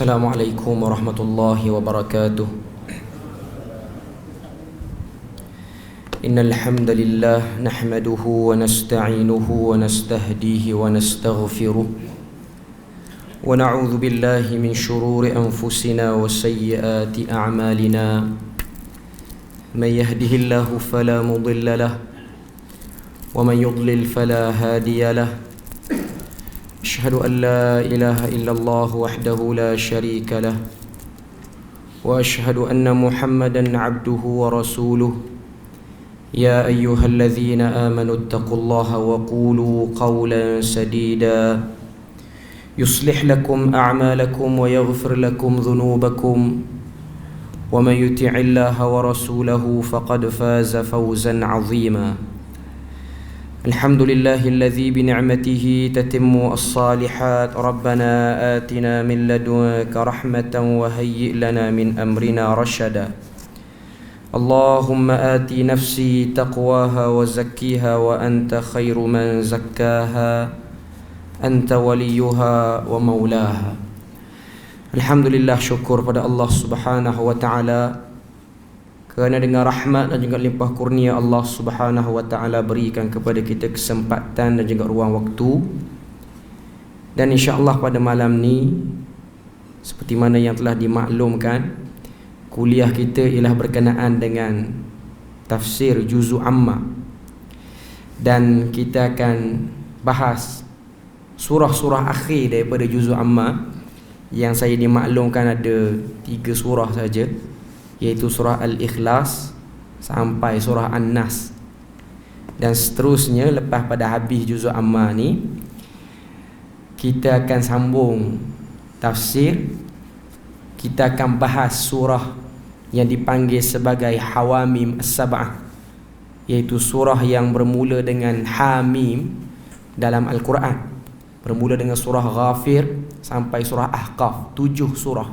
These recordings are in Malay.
Assalamualaikum warahmatullahi wabarakatuh. Innal hamdalillah nahmaduhu wa nasta'inuhu wa nastahdihi wa nastaghfiruh wa na'udzu billahi min shururi anfusina wa sayyiati a'malina. May yahdihillahu fala mudilla lahu wa man yudlil fala hadiya lahu. أشهد أن لا إله إلا الله وحده لا شريك له وأشهد أن محمدا عبده ورسوله يا أيها الذين آمنوا اتقوا الله وقولوا قولا سديدا يصلح لكم أعمالكم ويغفر لكم ذنوبكم ومن يطع الله ورسوله فقد فاز فوزا عظيما. الحمد لله الذي بنعمته تتم الصالحات. ربنا آتنا من لدنك رحمة وهيئ لنا من أمرنا رشدا. اللهم آت نفسي تقواها وزكيها وأنت خير من زكاها أنت وليها ومولاها. Alhamdulillah, syukur pada Allah Subhanahu wa taala kerana dengan rahmat dan juga limpah kurnia Allah Subhanahu wa taala berikan kepada kita kesempatan dan juga ruang waktu. Dan insya-Allah pada malam ni, seperti mana yang telah dimaklumkan, kuliah kita ialah berkenaan dengan tafsir juz'u amma. Dan kita akan bahas surah-surah akhir daripada juz'u amma, yang saya dimaklumkan ada 3 surah saja, iaitu surah Al-Ikhlas sampai surah An-Nas. Dan seterusnya, lepas pada habis juz'u amma ni, kita akan sambung tafsir. Kita akan bahas surah yang dipanggil sebagai Hawamim As-Sab'ah, iaitu surah yang bermula dengan Hamim dalam Al-Quran. Bermula dengan surah Ghafir sampai surah Ahqaf, 7 surah,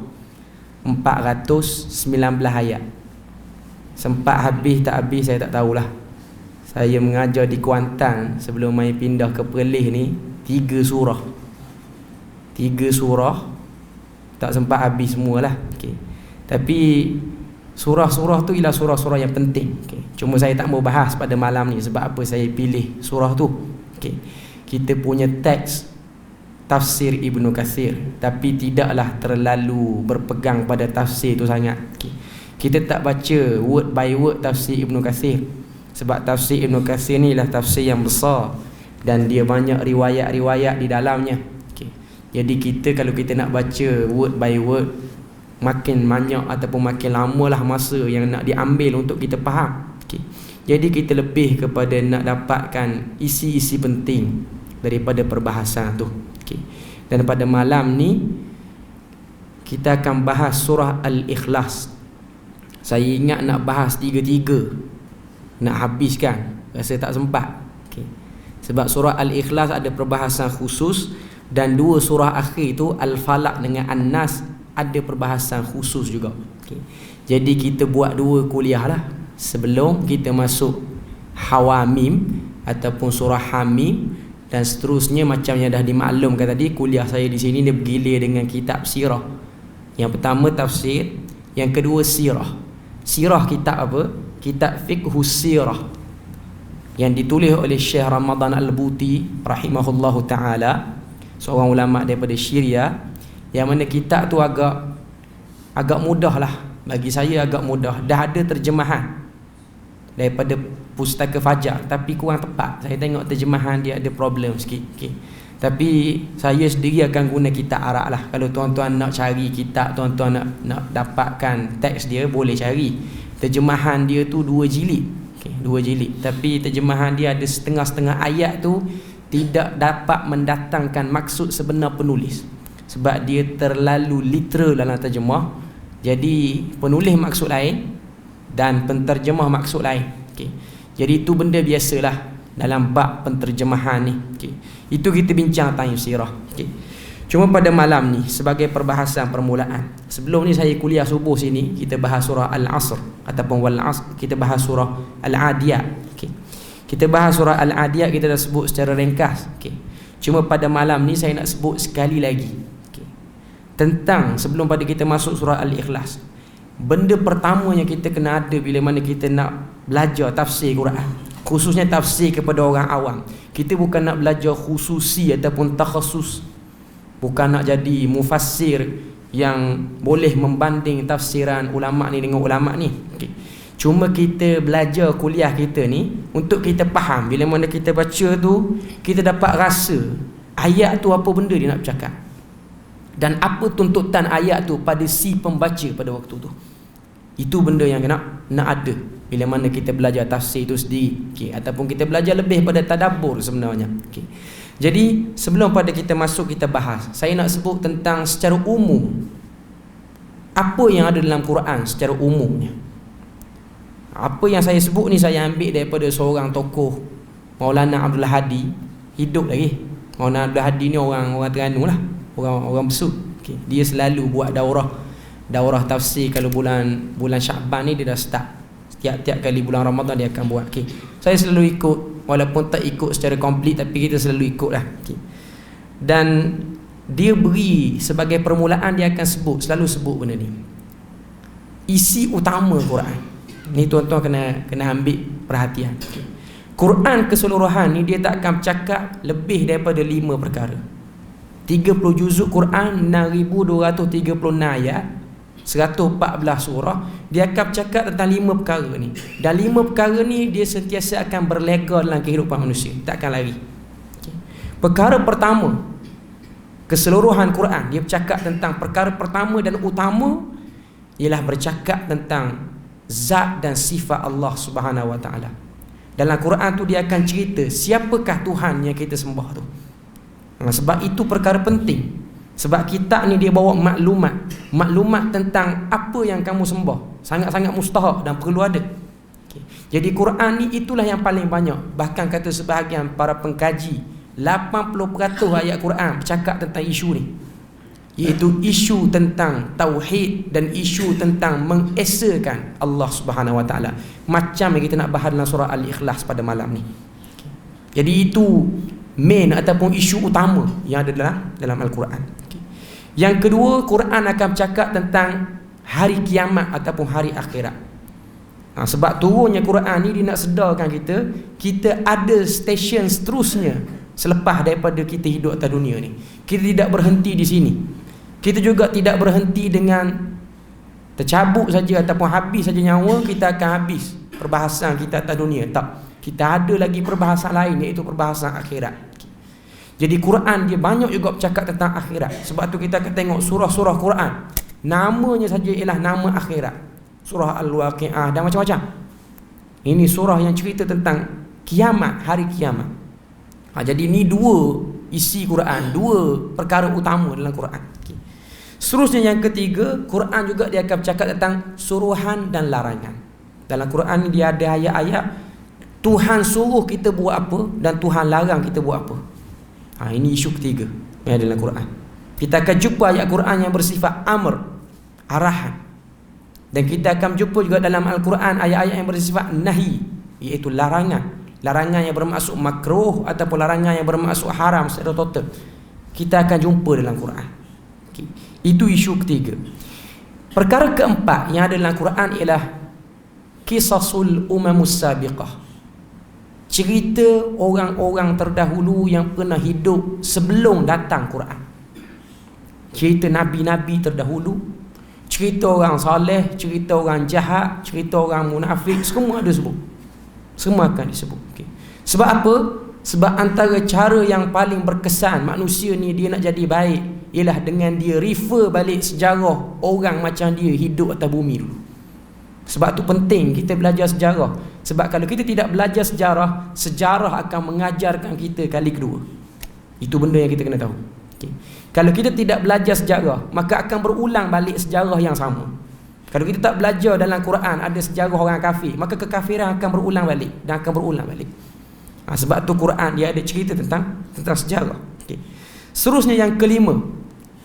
419 ayat. Sempat habis tak habis saya tak tahulah. Saya mengajar di Kuantan sebelum mai pindah ke Perlis ni, 3 surah tak sempat habis semualah. Okay. Tapi surah-surah tu ialah surah-surah yang penting. Okay. Cuma saya tak mau bahas pada malam ni. Sebab apa saya pilih surah tu? Okay. Kita punya teks tafsir Ibnu Katsir, tapi tidaklah terlalu berpegang pada tafsir tu sangat. Okay. Kita tak baca word by word tafsir Ibnu Katsir, sebab tafsir Ibnu Katsir ni ialah tafsir yang besar dan dia banyak riwayat-riwayat di dalamnya. Okay. Jadi kita kalau kita nak baca word by word, makin banyak ataupun makin lamalah masa yang nak diambil untuk kita faham. Okay. Jadi kita lebih kepada nak dapatkan isi-isi penting daripada perbahasan tu. Okay. Dan pada malam ni kita akan bahas surah Al-Ikhlas. Saya ingat nak bahas 3-3, nak habiskan, rasa tak sempat. Okay. Sebab surah Al-Ikhlas ada perbahasan khusus, dan 2 surah akhir tu Al-Falaq dengan An-Nas ada perbahasan khusus juga. Okay. Jadi kita buat 2 kuliah lah sebelum kita masuk Hawamim ataupun surah Hamim. Dan seterusnya, macam yang dah dimaklumkan tadi, kuliah saya di sini dia bergilir dengan kitab sirah. Yang pertama tafsir, yang kedua sirah. Sirah kitab apa? Kitab Fiqhus Sirah yang ditulis oleh Syekh Ramadan Al-Buti rahimahullahu ta'ala, seorang ulama daripada Syria. Yang mana kitab tu agak mudah lah, bagi saya agak mudah. Dah ada terjemahan daripada Pustaka Fajar, tapi kurang tepat. Saya tengok terjemahan dia ada problem sikit. Okay. Tapi saya sendiri akan guna kitab Arab lah. Kalau tuan-tuan nak cari kitab, tuan-tuan nak dapatkan teks dia, boleh cari. Terjemahan dia tu 2 jilid. Okay, 2 jilid. Tapi terjemahan dia ada setengah-setengah ayat tu tidak dapat mendatangkan maksud sebenar penulis, sebab dia terlalu literal dalam terjemah. Jadi penulis maksud lain dan penterjemah maksud lain. Okay. Jadi itu benda biasalah dalam bab penterjemahan ni. Okay. Itu kita bincang tentang sirah. Okay. Cuma pada malam ni, sebagai perbahasan permulaan, sebelum ni saya kuliah subuh sini, kita bahas surah Al-Asr ataupun Wal-Asr, kita bahas surah Al-Adiyat. Okay. Kita bahas surah Al-Adiyat, kita dah sebut secara ringkas. Okay. Cuma pada malam ni saya nak sebut sekali lagi. Okay. tentang sebelum pada kita masuk surah Al-Ikhlas, benda pertama yang kita kena ada bila mana kita nak belajar tafsir Quran, khususnya tafsir kepada orang awam, kita bukan nak belajar khususi ataupun takhasus, bukan nak jadi mufassir yang boleh membanding tafsiran ulama' ni dengan ulama' ni. Okay. Cuma kita belajar kuliah kita ni untuk kita faham. Bila mana kita baca tu, kita dapat rasa ayat tu apa benda dia nak bercakap, dan apa tuntutan ayat tu pada si pembaca pada waktu tu. Itu benda yang nak ada bila mana kita belajar tafsir itu sendiri. Okay. Ataupun kita belajar lebih pada tadabbur sebenarnya. Okay. Jadi sebelum pada kita masuk kita bahas, saya nak sebut tentang secara umum apa yang ada dalam Quran secara umumnya. Apa yang saya sebut ni saya ambil daripada seorang tokoh, Maulana Abdul Hadi, hidup lagi. Maulana Abdul Hadi ni orang Terengganu lah, orang Besut. Okay. Dia selalu buat daurah tafsir. Kalau bulan Syaban ni dia dah start. Tiap-tiap kali bulan Ramadan dia akan buat. Okay. Saya selalu ikut, walaupun tak ikut secara komplit, tapi kita selalu ikut lah. Okay. Dan dia beri sebagai permulaan, dia akan selalu sebut benda ni, isi utama Quran. Ni tuan-tuan kena ambil perhatian. Okay. Quran keseluruhan ni dia tak akan bercakap lebih daripada 5 perkara. 30 juzuk Quran, 6,236 ayat, 114 surah, dia akan bercakap tentang 5 perkara ni. Dan 5 perkara ni dia sentiasa akan berlega dalam kehidupan manusia, tak akan lari. Okay. Perkara pertama, keseluruhan Quran dia bercakap tentang perkara pertama dan utama ialah bercakap tentang zat dan sifat Allah Subhanahu wa taala. Dalam Quran tu dia akan cerita siapakah Tuhan yang kita sembah tu. Sebab itu perkara penting. Sebab kitab ni dia bawa maklumat tentang apa yang kamu sembah. Sangat-sangat mustahak dan perlu ada. Okay. Jadi Quran ni itulah yang paling banyak. Bahkan kata sebahagian para pengkaji, 80% ayat Quran bercakap tentang isu ni, iaitu isu tentang tauhid dan isu tentang mengesakan Allah Subhanahu wa taala, macam yang kita nak bahas dalam surah Al-Ikhlas pada malam ni. Jadi itu main ataupun isu utama yang ada dalam Al-Quran. Yang kedua, Quran akan bercakap tentang hari kiamat ataupun hari akhirat. Sebab turunnya Quran ni dia nak sedarkan kita ada stesen seterusnya selepas daripada kita hidup atas dunia ni. Kita tidak berhenti di sini. Kita juga tidak berhenti dengan tercabut saja ataupun habis saja nyawa, kita akan habis perbahasan kita atas dunia. Tak. Kita ada lagi perbahasan lain, iaitu perbahasan akhirat. Jadi Quran dia banyak juga bercakap tentang akhirat. Sebab tu kita akan tengok surah-surah Quran, namanya saja ialah nama akhirat. Surah Al-Waqi'ah dan macam-macam. Ini surah yang cerita tentang kiamat, hari kiamat. Jadi ni dua isi Quran, dua perkara utama dalam Quran. Seterusnya yang ketiga, Quran juga dia akan bercakap tentang suruhan dan larangan. Dalam Quran ni dia ada ayat-ayat Tuhan suruh kita buat apa dan Tuhan larang kita buat apa. Ini isu ketiga yang ada dalam Quran. Kita akan jumpa ayat Quran yang bersifat amr, arahan. Dan kita akan jumpa juga dalam Al-Quran ayat-ayat yang bersifat nahi, iaitu larangan. Larangan yang bermaksud makruh ataupun larangan yang bermaksud haram secara total. Kita akan jumpa dalam Quran. Okay. Itu isu ketiga. Perkara keempat yang ada dalam Quran ialah qisasul umamus sabiqah. Cerita orang-orang terdahulu yang pernah hidup sebelum datang Quran. Cerita nabi-nabi terdahulu, cerita orang soleh, cerita orang jahat, cerita orang munafik, semua ada sebut. Semua akan disebut. Okay. Sebab apa? Sebab antara cara yang paling berkesan manusia ni dia nak jadi baik ialah dengan dia refer balik sejarah orang macam dia hidup atas bumi dulu. Sebab tu penting kita belajar sejarah. Sebab kalau kita tidak belajar sejarah, sejarah akan mengajarkan kita kali kedua. Itu benda yang kita kena tahu. Okay. Kalau kita tidak belajar sejarah, maka akan berulang balik sejarah yang sama. Kalau kita tak belajar dalam Quran ada sejarah orang kafir, maka kekafiran akan berulang balik dan akan berulang balik. Sebab tu Quran dia ada cerita tentang sejarah. Okay. Seterusnya yang kelima.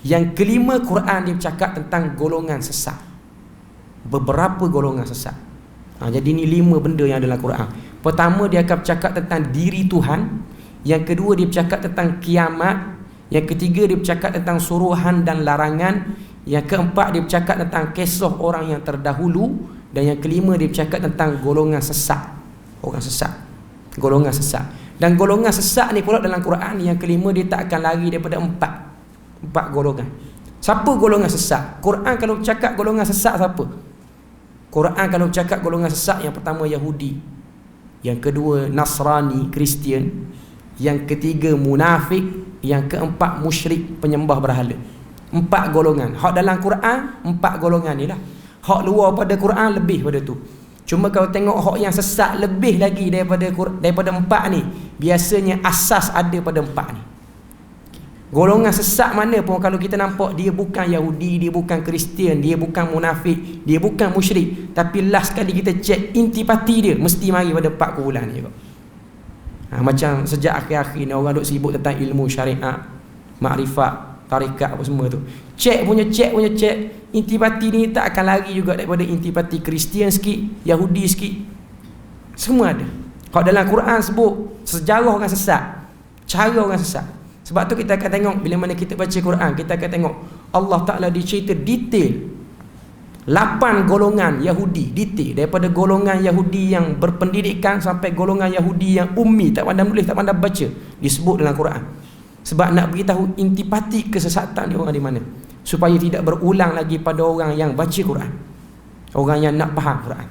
Yang kelima, Quran dia bercakap tentang golongan sesat. Beberapa golongan sesat. Jadi ni 5 benda yang ada dalam Quran. Pertama dia akan bercakap tentang diri Tuhan. Yang kedua dia bercakap tentang kiamat. Yang ketiga, dia bercakap tentang suruhan dan larangan. Yang keempat, dia bercakap tentang kisah orang yang terdahulu. Dan yang kelima, dia bercakap tentang golongan sesat. Orang sesat, golongan sesat. Dan golongan sesat ni pula dalam Quran, yang kelima, dia tak akan lari daripada empat golongan. Siapa golongan sesat? Quran kalau bercakap golongan sesat siapa? Quran kalau bercakap golongan sesat, yang pertama Yahudi, yang kedua Nasrani, Kristian, yang ketiga munafik, yang keempat musyrik, penyembah berhala. 4 golongan. Hak dalam Quran 4 golongan ni lah. Hak luar pada Quran lebih pada tu. Cuma kalau tengok hak yang sesat lebih lagi daripada 4 ni, biasanya asas ada pada 4 ni. Golongan sesat mana pun kalau kita nampak dia bukan Yahudi, dia bukan Kristian, dia bukan munafik, dia bukan musyrik, tapi last kali kita cek intipati dia, mesti mari pada 4 kumpulan ni juga. Macam sejak akhir-akhir ni orang duk sibuk tentang ilmu syariat, makrifat, tarikat apa semua tu. Cek punya cek, intipati ni tak akan lari juga daripada intipati Kristian sikit, Yahudi sikit. Semua ada. Kalau dalam Quran sebut sejarah orang sesat, cara orang sesat. Sebab tu kita akan tengok bila mana kita baca Quran, kita akan tengok Allah Ta'ala dicerita detail 8 golongan Yahudi, detail, daripada golongan Yahudi yang berpendidikan sampai golongan Yahudi yang ummi, tak pandai menulis, tak pandai baca, disebut dalam Quran. Sebab nak beritahu intipati kesesatan dia orang di mana, supaya tidak berulang lagi pada orang yang baca Quran, orang yang nak faham Quran.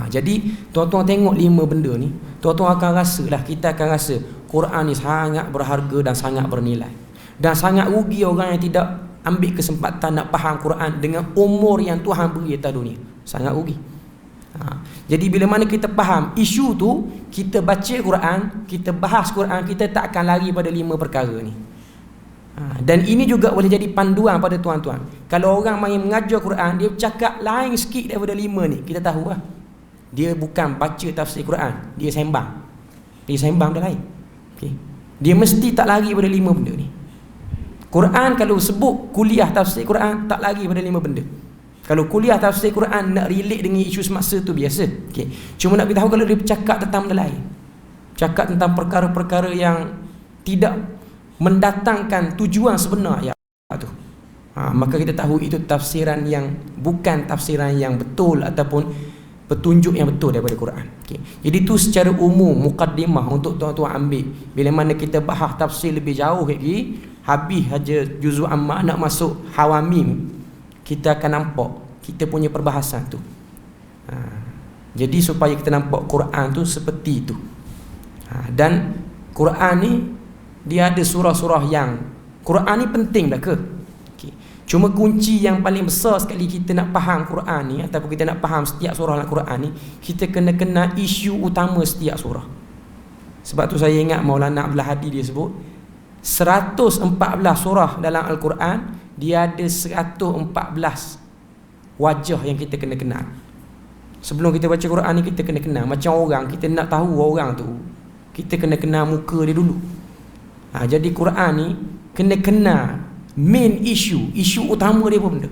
Jadi tuan-tuan tengok 5 benda ni, tuan-tuan akan rasalah, kita akan rasa Quran ni sangat berharga dan sangat bernilai. Dan sangat rugi orang yang tidak ambil kesempatan nak faham Quran dengan umur yang Tuhan beri atas dunia. Sangat rugi. Jadi bila mana kita faham isu tu, kita baca Quran, kita bahas Quran, kita tak akan lari pada 5 perkara ni. Dan ini juga boleh jadi panduan pada tuan-tuan. Kalau orang main mengajar Quran, dia bercakap lain sikit daripada 5 ni, kita tahu lah, dia bukan baca tafsir Quran, dia sembang. Dia sembang dah lain. Okay. Dia mesti tak lari pada 5 benda ni. Quran kalau sebut kuliah tafsir Quran, tak lari pada 5 benda. Kalau kuliah tafsir Quran nak relate dengan isu semasa tu biasa. Okay. Cuma nak beritahu kalau dia bercakap tentang benda lain, cakap tentang perkara-perkara yang tidak mendatangkan tujuan sebenar ayat tu, maka kita tahu itu tafsiran yang bukan tafsiran yang betul ataupun petunjuk yang betul daripada Quran. Okay. Jadi tu secara umum mukaddimah untuk tuan-tuan ambil. Bila mana kita bahas tafsir lebih jauh lagi, habis saja juzul amma nak masuk hawamim, kita akan nampak kita punya perbahasan tu. Jadi supaya kita nampak Quran tu seperti itu. Dan Quran ni dia ada surah-surah yang Quran ni penting dah ke? Okay. Cuma kunci yang paling besar sekali kita nak faham Quran ni, ataupun kita nak faham setiap surah dalam Quran ni, kita kena kenal isu utama setiap surah. Sebab tu saya ingat Maulana Abdul Hadi dia sebut 114 surah dalam Al-Quran, dia ada 114 wajah yang kita kena kenal. Sebelum kita baca Quran ni, kita kena kenal. Macam orang, kita nak tahu orang tu, kita kena kenal muka dia dulu. Jadi Quran ni kena kenal main isu utama dia apa benda,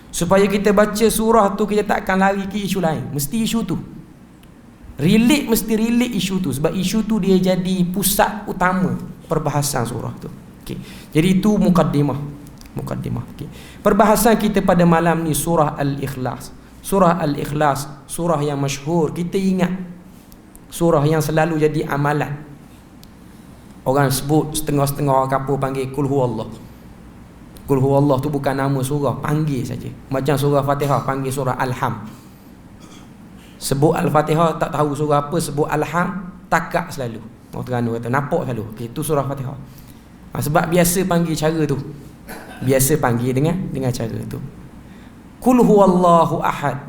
supaya kita baca surah tu kita tak akan lari ke isu lain, mesti isu tu relate, mesti relate isu tu, sebab isu tu dia jadi pusat utama perbahasan surah tu. Okay. Jadi itu mukaddimah. Okay. Perbahasan kita pada malam ni surah Al-Ikhlas. Surah Al-Ikhlas, surah yang masyhur, kita ingat, surah yang selalu jadi amalan. Orang sebut setengah-setengah orang kapur panggil Qul Huwallah. Qul Huwallah tu bukan nama surah, panggil saja. Macam surah Fatihah panggil surah Alham. Sebut Al-Fatihah tak tahu surah apa, sebut Alham takak selalu. Orang Terengganu kata nampak selalu. Okay, itu surah Fatihah. Sebab biasa panggil cara tu. Biasa panggil dengan cara tu. Qul Huwallahu Ahad,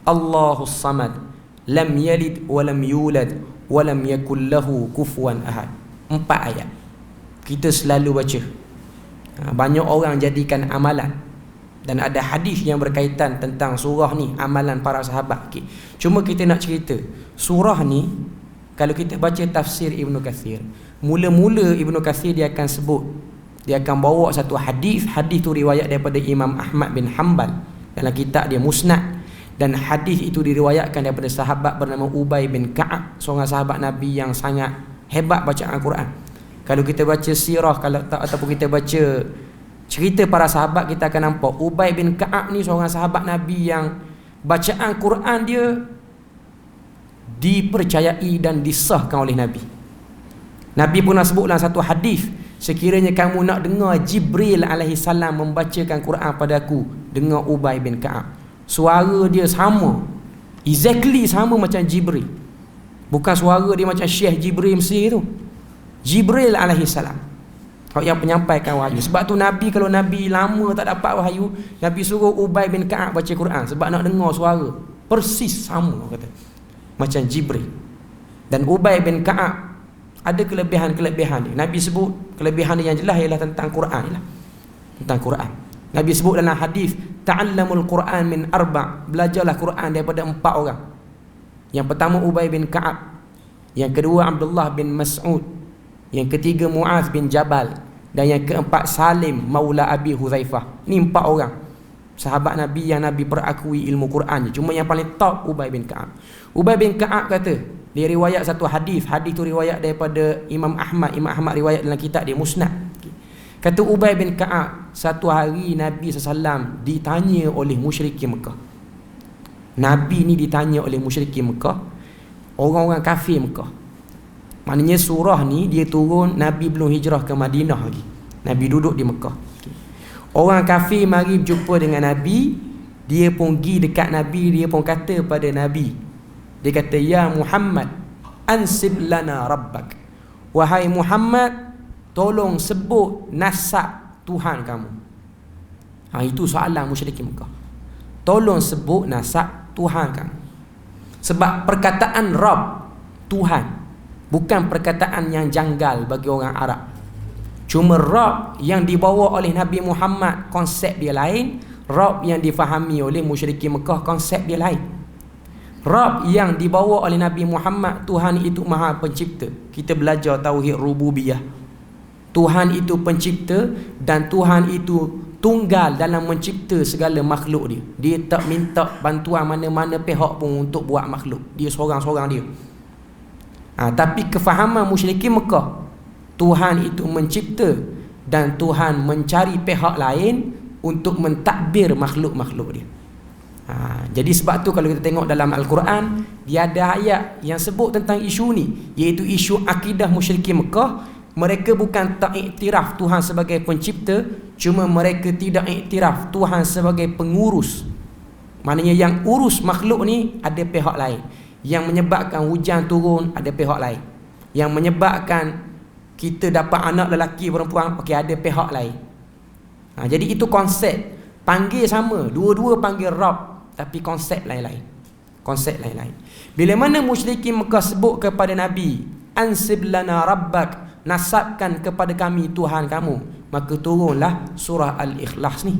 Allahus Samad, lam yalid wa lam yulad wa lam yakul lahu kufuwan ahad. 4 ayat kita selalu baca. Banyak orang jadikan amalan, dan ada hadis yang berkaitan tentang surah ni, amalan para sahabat. Okay. Cuma kita nak cerita surah ni, kalau kita baca tafsir Ibnu Kathir, mula-mula Ibnu Kathir dia akan sebut, dia akan bawa satu hadis. Hadis tu riwayat daripada Imam Ahmad bin Hanbal dalam kitab dia Musnad, dan hadis itu diriwayatkan daripada sahabat bernama Ubay bin Ka'ab, seorang sahabat Nabi yang sangat hebat bacaan Al-Quran. Kalau kita baca sirah, kalau tak, ataupun kita baca cerita para sahabat, kita akan nampak Ubay bin Ka'ab ni seorang sahabat Nabi yang bacaan Quran dia dipercayai dan disahkan oleh Nabi. Nabi pernah sebut dalam satu hadis, sekiranya kamu nak dengar Jibril alaihi salam membacakan Quran padaku, dengar Ubay bin Ka'ab. Suara dia sama, exactly sama macam Jibril. Bukan suara dia macam Syekh Jibril Mesir tu. Jibril alaihi salam yang penyampaikan wahyu. Sebab tu Nabi, kalau Nabi lama tak dapat wahyu, Nabi suruh Ubay bin Ka'ab baca Quran sebab nak dengar suara persis sama kata macam Jibril. Dan Ubay bin Ka'ab ada kelebihan-kelebihan dia. Nabi sebut kelebihan dia yang jelas ialah tentang Quran lah. Tentang Quran. Nabi sebut dalam hadis, ta'allamul Quran min arba', belajarlah Quran daripada 4 orang. Yang pertama Ubay bin Ka'ab, yang kedua Abdullah bin Mas'ud, yang ketiga Muaz bin Jabal, dan yang keempat Salim maula Abi Huzaifah. Ni 4 orang sahabat Nabi yang Nabi perakui ilmu Quran. Cuma yang paling top Ubay bin Ka'ab. Ubay bin Ka'ab kata, dia riwayat satu hadis tu riwayat daripada Imam Ahmad riwayat dalam kitab dia Musnad. Kata Ubay bin Ka'ab, satu hari Nabi SAW ditanya oleh musyrikin Mekah. Nabi ni ditanya oleh musyrikin Mekah, orang-orang kafir Mekah. Maknanya surah ni dia turun Nabi belum hijrah ke Madinah lagi. Nabi duduk di Mekah. Orang kafir mari berjumpa dengan Nabi, dia pun pergi dekat Nabi, dia pun kata pada Nabi, dia kata, ya Muhammad, ansib lana rabbak. Wahai Muhammad, tolong sebut nasab Tuhan kamu. Itu soalan musyrikin Mekah. Tolong sebut nasab Tuhan kamu. Sebab perkataan Rabb, Tuhan, bukan perkataan yang janggal bagi orang Arab. Cuma Rabb yang dibawa oleh Nabi Muhammad, konsep dia lain. Rabb yang difahami oleh musyrikin Mekah, konsep dia lain. Rabb yang dibawa oleh Nabi Muhammad, Tuhan itu Maha Pencipta. Kita belajar tauhid rububiyah. Tuhan itu pencipta dan Tuhan itu tunggal dalam mencipta segala makhluk dia. Dia tak minta bantuan mana-mana pihak pun untuk buat makhluk. Dia seorang-seorang dia. Tapi kefahaman musyrikin Mekah, Tuhan itu mencipta dan Tuhan mencari pihak lain untuk mentadbir makhluk-makhluk dia. Jadi sebab tu kalau kita tengok dalam Al-Quran, dia ada ayat yang sebut tentang isu ni, iaitu isu akidah musyrikin Mekah. Mereka bukan tak iktiraf Tuhan sebagai pencipta, cuma mereka tidak iktiraf Tuhan sebagai pengurus. Maknanya yang urus makhluk ni ada pihak lain. Yang menyebabkan hujan turun ada pihak lain. Yang menyebabkan kita dapat anak lelaki perempuan, okey, ada pihak lain. Jadi itu konsep. Panggil sama, dua-dua panggil Rabb, tapi konsep lain-lain. Konsep lain-lain. Bila mana musyrikin Mekah sebut kepada Nabi, ansib lana rabbak, nasabkan kepada kami Tuhan kamu, maka turunlah surah Al-Ikhlas ni.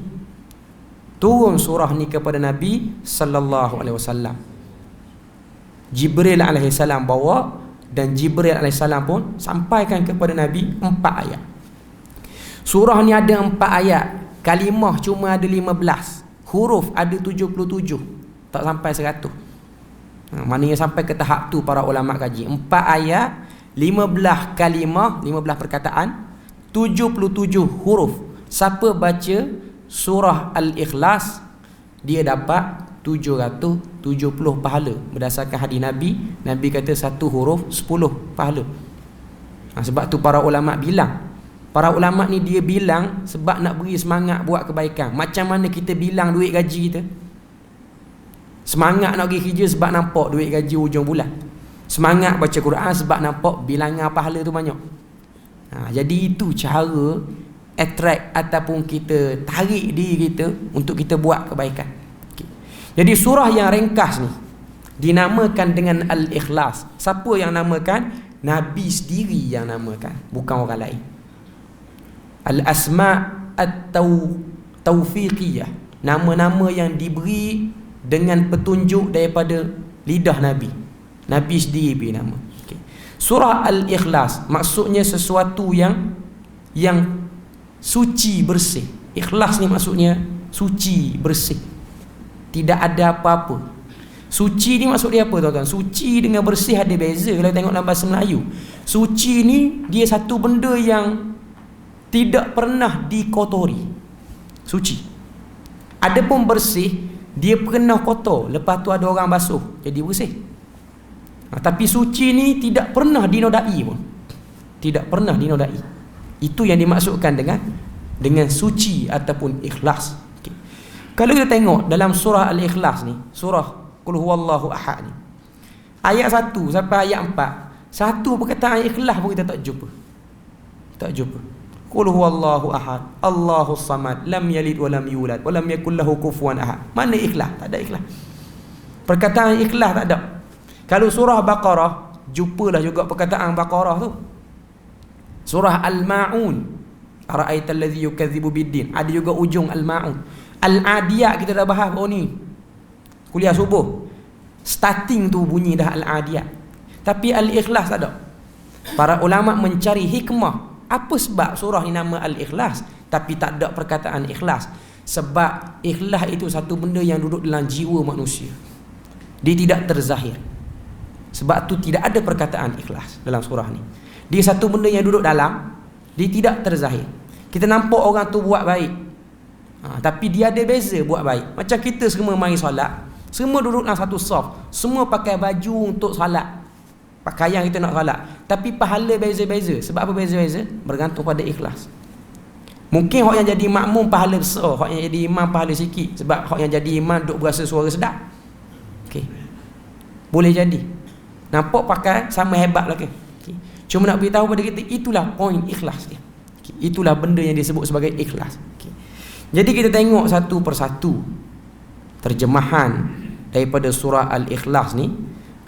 Turun surah ni kepada Nabi sallallahu alaihi wasallam. Jibril alaihi salam bawa, dan Jibril alaihi salam pun sampaikan kepada Nabi 4 ayat. Surah ni ada 4 ayat. Kalimah cuma ada 15. Huruf ada 77. Tak sampai 100. Maknanya sampai ke tahap tu para ulama kaji. 4 ayat, 15 kalimah, 15 perkataan, 77 huruf. Siapa baca surah Al-Ikhlas, dia dapat 770 pahala. Berdasarkan hadis Nabi, Nabi kata 1 huruf 10 pahala. Sebab tu para ulama bilang. Para ulama ni dia bilang sebab nak beri semangat buat kebaikan. Macam mana kita bilang duit gaji kita? Semangat nak pergi kerja sebab nampak duit gaji hujung bulan. Semangat baca Quran sebab nampak bilangan pahala tu banyak. Jadi itu cara attract ataupun kita tarik diri kita untuk kita buat kebaikan. Jadi surah yang ringkas ni dinamakan dengan Al-Ikhlas. Siapa yang namakan? Nabi sendiri yang namakan, bukan orang lain. Al-Asma' At-Tawfiqiyah, nama-nama yang diberi dengan petunjuk daripada lidah Nabi. Nabi sendiri beri nama. Surah Al-Ikhlas maksudnya sesuatu yang suci, bersih. Ikhlas ni maksudnya suci, bersih, tidak ada apa-apa. Suci ni maksud dia apa tuan-tuan? Suci dengan bersih ada beza kalau tengok dalam bahasa Melayu. Suci ni dia satu benda yang tidak pernah dikotori. Suci. Adapun bersih, dia pernah kotor, lepas tu ada orang basuh, jadi bersih. Tapi suci ni tidak pernah dinodai pun. Tidak pernah dinodai. Itu yang dimaksudkan dengan suci ataupun ikhlas. Okay. Kalau kita tengok dalam surah Al-Ikhlas ni, surah Qul huwallahu ahad ni, ayat 1 sampai ayat 4, satu perkataan ikhlas pun kita tak jumpa. Tak jumpa. Qul huwallahu ahad, Allahus samad, lam yalid wa lam yulad wa lam yakul lahu kufuwan ahad. Mana ikhlas? Tak ada ikhlas. Perkataan ikhlas tak ada. Kalau surah Baqarah, jumpalah juga perkataan Baqarah tu. Surah Al-Ma'un, ara'aita allazi yukadzibu biddin, ada juga ujung Al-Ma'un. Al-Adiyat kita dah bahas ni kuliah subuh, starting tu bunyi dah Al-Adiyat. Tapi Al-Ikhlas tak ada. Para ulama mencari hikmah, apa sebab surah ni nama Al-Ikhlas tapi tak ada perkataan ikhlas? Sebab ikhlas itu satu benda yang duduk dalam jiwa manusia, dia tidak terzahir. Sebab tu tidak ada perkataan ikhlas dalam surah ni. Dia satu benda yang duduk dalam, dia tidak terzahir. Kita nampak orang tu buat baik, tapi dia ada beza buat baik. Macam kita semua mari solat, semua duduk dalam satu saf, semua pakai baju untuk solat, pakaian kita nak solat, tapi pahala beza-beza. Sebab apa beza-beza? Bergantung pada ikhlas. Mungkin hak yang jadi makmum pahala besar, hak yang jadi imam pahala sikit. Sebab hak yang jadi imam duk berasa suara sedap. Okey, boleh jadi nampak pakai sama hebat lah ke. Okay. Cuma nak beritahu pada kita, itulah poin ikhlas dia. Okay. Itulah benda yang disebut sebagai ikhlas. Okay. Jadi kita tengok satu persatu terjemahan daripada surah Al-Ikhlas ni.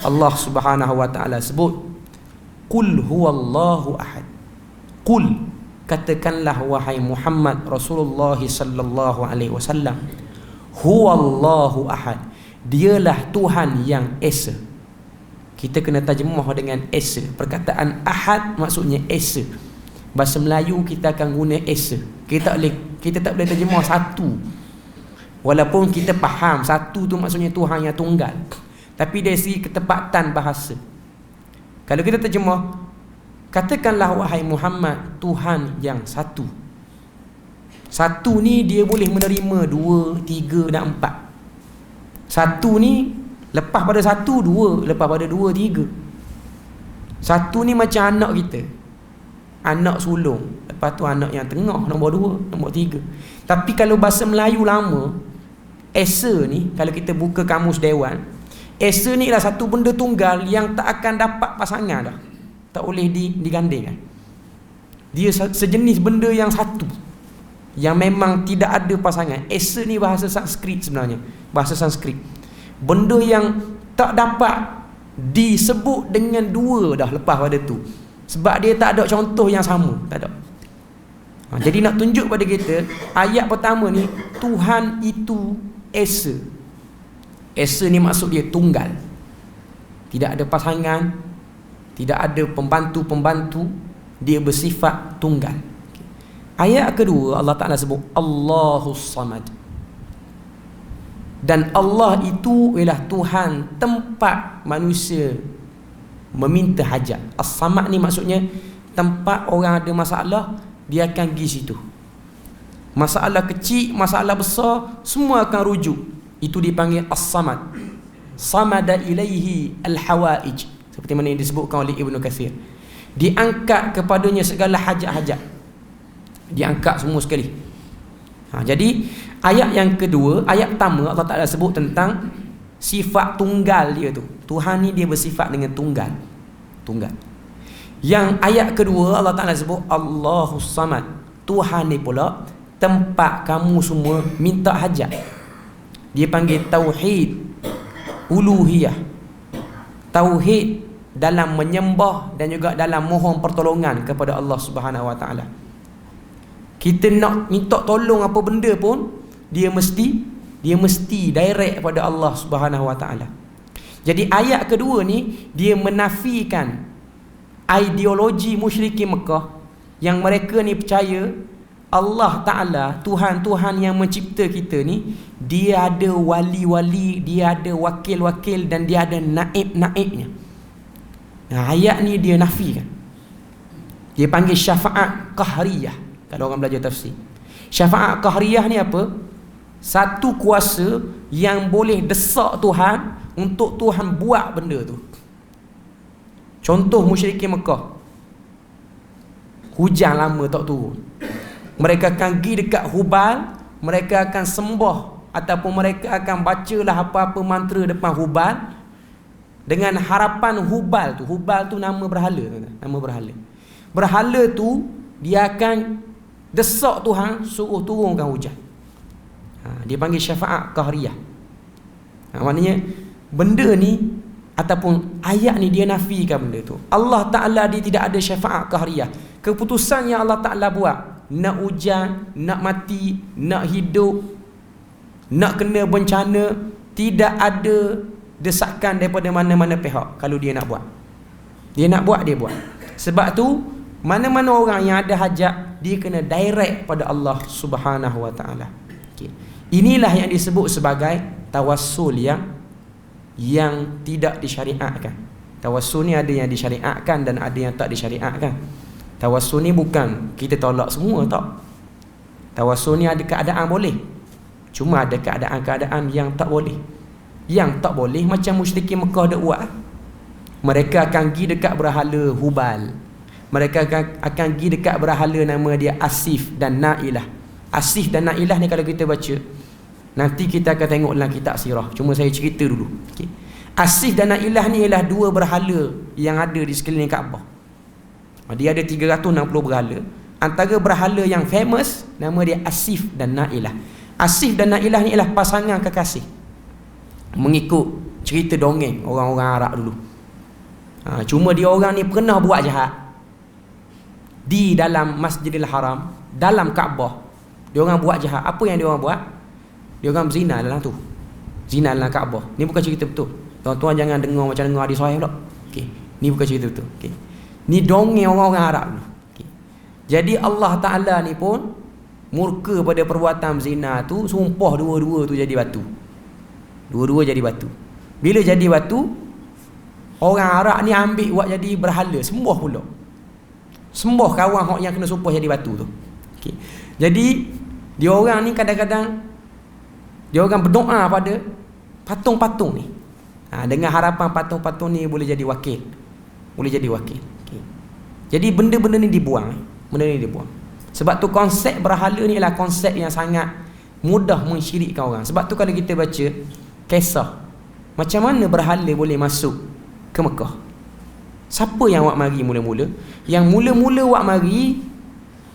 Allah Subhanahu wa taala sebut, Qul huwallahu ahad. Qul, katakanlah wahai Muhammad Rasulullah sallallahu alaihi wasallam, huwallahu ahad, dialah Tuhan yang esa. Kita kena terjemah dengan esa. Perkataan ahad maksudnya esa. Bahasa Melayu kita akan guna esa. Kita tak boleh terjemah satu. Walaupun kita faham satu tu maksudnya Tuhan yang tunggal, tapi dari segi ketepatan bahasa, kalau kita terjemah, katakanlah wahai Muhammad, Tuhan yang satu. Satu ni dia boleh menerima 2, 3 dan 4. Satu ni lepas pada 1, 2, lepas pada 2, 3. Satu ni macam anak kita, anak sulung, lepas tu anak yang tengah, nombor 2, nombor 3. Tapi kalau bahasa Melayu lama, esa ni, kalau kita buka kamus Dewan, esa ni adalah satu benda tunggal yang tak akan dapat pasangan dah, tak boleh digandingkan. Dia sejenis benda yang satu, yang memang tidak ada pasangan. Esa ni bahasa Sanskrit sebenarnya, bahasa Sanskrit. Benda yang tak dapat disebut dengan 2 dah lepas pada tu, sebab dia tak ada contoh yang sama, tak ada. Jadi nak tunjuk pada kita, ayat pertama ni, Tuhan itu esa. Esa ni maksud dia tunggal, tidak ada pasangan, tidak ada pembantu-pembantu, dia bersifat tunggal. Ayat kedua Allah Ta'ala sebut Allahus samad, dan Allah itu ialah Tuhan tempat manusia meminta hajat. As-samad ni maksudnya tempat orang ada masalah, dia akan pergi situ. Masalah kecil, masalah besar, semua akan rujuk. Itu dipanggil as-samad. Samada ilaihi al-hawaij, seperti mana yang disebutkan oleh Ibnu Katsir. Diangkat kepadanya segala hajat-hajat, diangkat semua sekali. Jadi ayat yang kedua, ayat pertama Allah Ta'ala sebut tentang sifat tunggal dia tu. Tuhan ni dia bersifat dengan tunggal. Yang ayat kedua Allah Ta'ala sebut Allahus samad, Tuhan ni pula tempat kamu semua minta hajat. Dia panggil tauhid uluhiyah, tauhid dalam menyembah dan juga dalam mohon pertolongan kepada Allah Subhanahu wa taala. Kita nak minta tolong apa benda pun, dia mesti direct kepada Allah Subhanahu wa taala. Jadi ayat kedua ni dia menafikan ideologi musyrikin Mekah yang mereka ni percaya Allah Ta'ala, Tuhan-Tuhan yang mencipta kita ni, dia ada wali-wali, dia ada wakil-wakil, dan dia ada naib-naibnya. Nah, ayat ni dia nafikan. Dia panggil syafaat qahriyah kalau orang belajar tafsir. Syafaat qahriyah ni apa? Satu kuasa yang boleh desak Tuhan untuk Tuhan buat benda tu. Contoh musyrikin Mekah, hujan lama tak turun, mereka akan pergi dekat Hubal, mereka akan sembah ataupun mereka akan bacalah apa-apa mantra depan Hubal dengan harapan Hubal tu nama berhala, nama berhala. Berhala tu dia akan desak Tuhan suruh turunkan hujan. Dia panggil syafaat qahriyah. Maknanya benda ni ataupun ayat ni dia nafikan benda tu. Allah Ta'ala dia tidak ada syafaat qahriyah. Keputusan yang Allah Ta'ala buat, nak hujan, nak mati, nak hidup, nak kena bencana, tidak ada desakan daripada mana-mana pihak. Kalau dia nak buat, dia nak buat, dia buat. Sebab tu mana-mana orang yang ada hajat, dia kena direct pada Allah Subhanahu Wa Ta'ala. Okay. Inilah yang disebut sebagai tawassul yang tidak disyariatkan. Tawassul ni ada yang disyariatkan dan ada yang tak disyariatkan. Tawassul ni bukan kita tolak semua, tak. Tawassul ni ada keadaan boleh, cuma ada keadaan-keadaan yang tak boleh. Yang tak boleh macam musyrikin Mekah dak buat. Mereka akan pergi dekat berhala Hubal. Mereka akan pergi dekat berhala nama dia Asif dan Nailah. Asif dan Nailah ni kalau kita baca, nanti kita akan tengok dalam kitab sirah. Cuma saya cerita dulu. Okay. Asif dan Nailah ni ialah dua berhala yang ada di sekeliling Kaabah. Dia ada 360 berhala. Antara berhala yang famous, nama dia Asif dan Nailah. Asif dan Nailah ni ialah pasangan kekasih, mengikut cerita dongeng orang-orang Arab dulu. Cuma dia orang ni pernah buat jahat di dalam Masjidil Haram, dalam Kaabah. Dia orang buat jahat. Apa yang dia orang buat? Dia orang berzina dalam tu. Zina dalam Kaabah. Ni bukan cerita betul. Tuan-tuan jangan dengar macam dengar hadis sahih pula. Okey. Ni bukan cerita betul. Okey. Ni dongeng orang-orang Arab dulu. Okay. Jadi Allah Ta'ala ni pun murka pada perbuatan zina tu, sumpah dua-dua tu jadi batu. Dua-dua jadi batu. Bila jadi batu, orang Arab ni ambil buat jadi berhala, sembah pula. Sembah kawan hok yang kena sumpah jadi batu tu. Okay. Jadi dia orang ni kadang-kadang dia orang berdoa pada patung-patung ni. Dengan harapan patung-patung ni boleh jadi wakil. Boleh jadi wakil. Okay. Jadi benda-benda ni dibuang. Benda ni dibuang. Sebab tu konsep berhala ni adalah konsep yang sangat mudah mensyirikkan orang. Sebab tu kalau kita baca kisah macam mana berhala boleh masuk ke Mekah, siapa yang awak mari mula-mula? Yang mula-mula awak mari,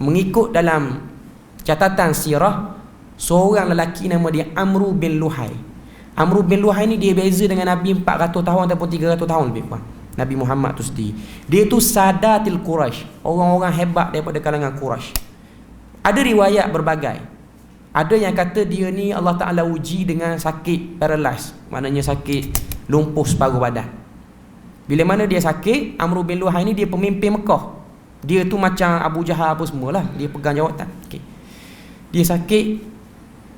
mengikut dalam catatan sirah, seorang lelaki nama dia Amru bin Luhai. Amru bin Luhai ni dia beza dengan Nabi 400 tahun ataupun 300 tahun lebih kurang. Nabi Muhammad tu sendiri, dia tu Sadatil Quraisy, orang-orang hebat daripada kalangan Quraisy. Ada riwayat berbagai. Ada yang kata dia ni Allah Ta'ala uji dengan sakit paralyze, maknanya sakit lumpuh separuh badan. Bila mana dia sakit, Amru bin Luhai ni dia pemimpin Mekah. Dia tu macam Abu Jahal apa semualah, dia pegang jawatan. Okay. Dia sakit,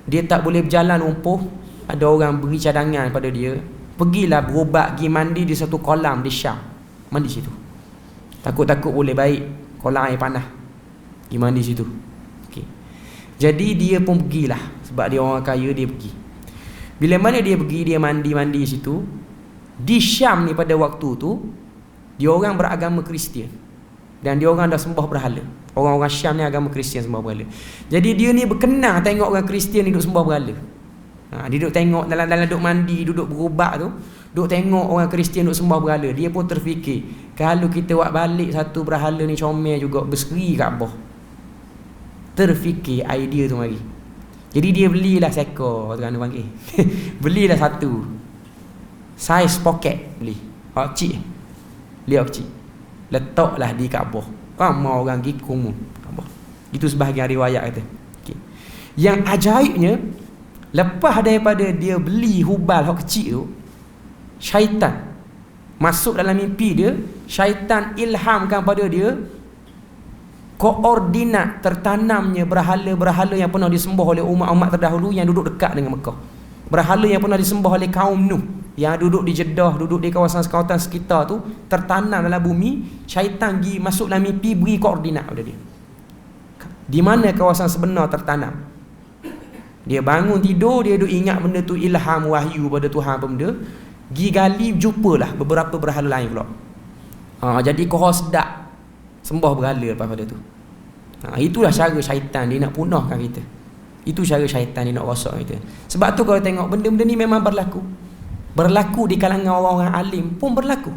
dia tak boleh berjalan, lumpuh. Ada orang beri cadangan pada dia, pergilah berubat, pergi mandi di satu kolam di Syam. Mandi situ. Takut-takut boleh baik, kolam air panas. Pergi mandi situ. Okay. Jadi dia pun pergilah, sebab dia orang kaya, dia pergi. Bila mana dia pergi, dia mandi-mandi situ. Di Syam ni pada waktu tu, dia orang beragama Kristian. Dan dia orang dah sembah berhala. Orang-orang Syam ni agama Kristian, sembah berhala. Jadi dia ni berkenang tengok orang Kristian ni duduk sembah berhala. Dia duduk tengok dalam duduk mandi, duduk berubat tu, duduk tengok orang Kristian duduk sembah berhala. Dia pun terfikir, kalau kita buat balik satu berhala ni comel juga, berseri Kaabah. Terfikir idea tu mari. Jadi dia belilah seekor, tu kan panggil. Belilah satu. Saiz poket beli. Kecil. Beli kecil. Letaklah di Kaabah. Ramai orang gikung Kaabah. Itu sebahagian riwayat kata. Okay. Yang ajaibnya, lepas daripada dia beli Hubal hak kecil tu, syaitan masuk dalam mimpi dia. Syaitan ilhamkan pada dia koordinat tertanamnya berhala-berhala yang pernah disembah oleh umat-umat terdahulu yang duduk dekat dengan Mekah. Berhala yang pernah disembah oleh kaum Nuh yang duduk di Jeddah, duduk di kawasan-kawasan sekitar tu, tertanam dalam bumi. Syaitan pergi masuk dalam mimpi, beri koordinat pada dia. Di mana kawasan sebenar tertanam. Dia bangun tidur, dia duk ingat benda tu, ilham wahyu pada Tuhan apa benda. Pergi gali, jumpalah beberapa berhala lain pula. Jadi korang sedap sembah berhala lepas pada tu. Itulah cara syaitan dia nak punahkan kita. Itu cara syaitan dia nak rosak kita. Sebab tu kalau tengok benda-benda ni memang berlaku. Berlaku di kalangan orang-orang alim pun berlaku.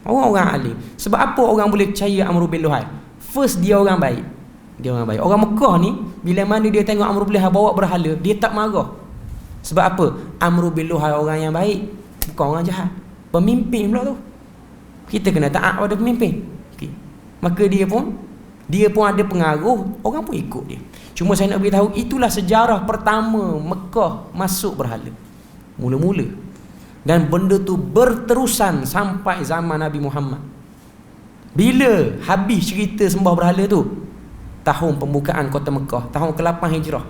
Orang-orang alim. Sebab apa orang boleh percaya Amr bin Luhai? First, dia orang baik. Dia orang baik. Orang Mekah ni bila mana dia tengok Amr bin Luhai bawa berhala, dia tak marah. Sebab apa? Amr bin Luhai orang yang baik, bukan orang jahat. Pemimpin pula tu. Kita kena taat pada pemimpin. Okay. Maka dia pun ada pengaruh, orang pun ikut dia. Cuma saya nak beritahu, itulah sejarah pertama Mekah masuk berhala. Mula-mula. Dan benda tu berterusan sampai zaman Nabi Muhammad. Bila habis cerita sembah berhala tu? Tahun pembukaan kota Mekah, tahun ke-8 Hijrah.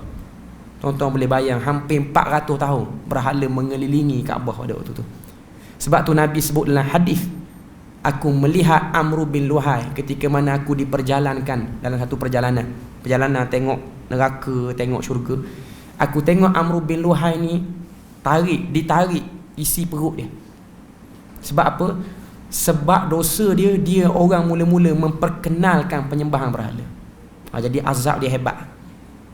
Tuan-tuan boleh bayang, hampir 400 tahun berhala mengelilingi Kaabah pada waktu tu. Sebab tu Nabi sebut dalam hadis, aku melihat Amr bin Luhai ketika mana aku diperjalankan dalam satu perjalanan tengok neraka, tengok syurga. Aku tengok Amr bin Luhai ni ditarik isi perut dia. Sebab apa? Sebab dosa dia orang mula-mula memperkenalkan penyembahan berhala. Jadi azab dia hebat.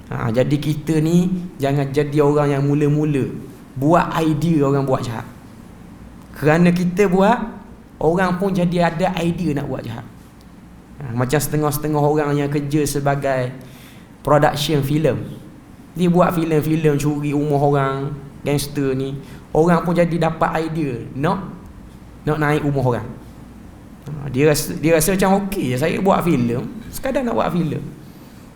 Jadi kita ni jangan jadi orang yang mula-mula buat idea orang buat jahat. Kerana kita buat, orang pun jadi ada idea nak buat jahat. Macam setengah-setengah orang yang kerja sebagai production filem. Dia buat filem-filem curi rumah orang, gangster ni. Orang pun jadi dapat idea nak naik rumah orang. Dia rasa macam okey, saya buat filem, sekadar nak buat filem.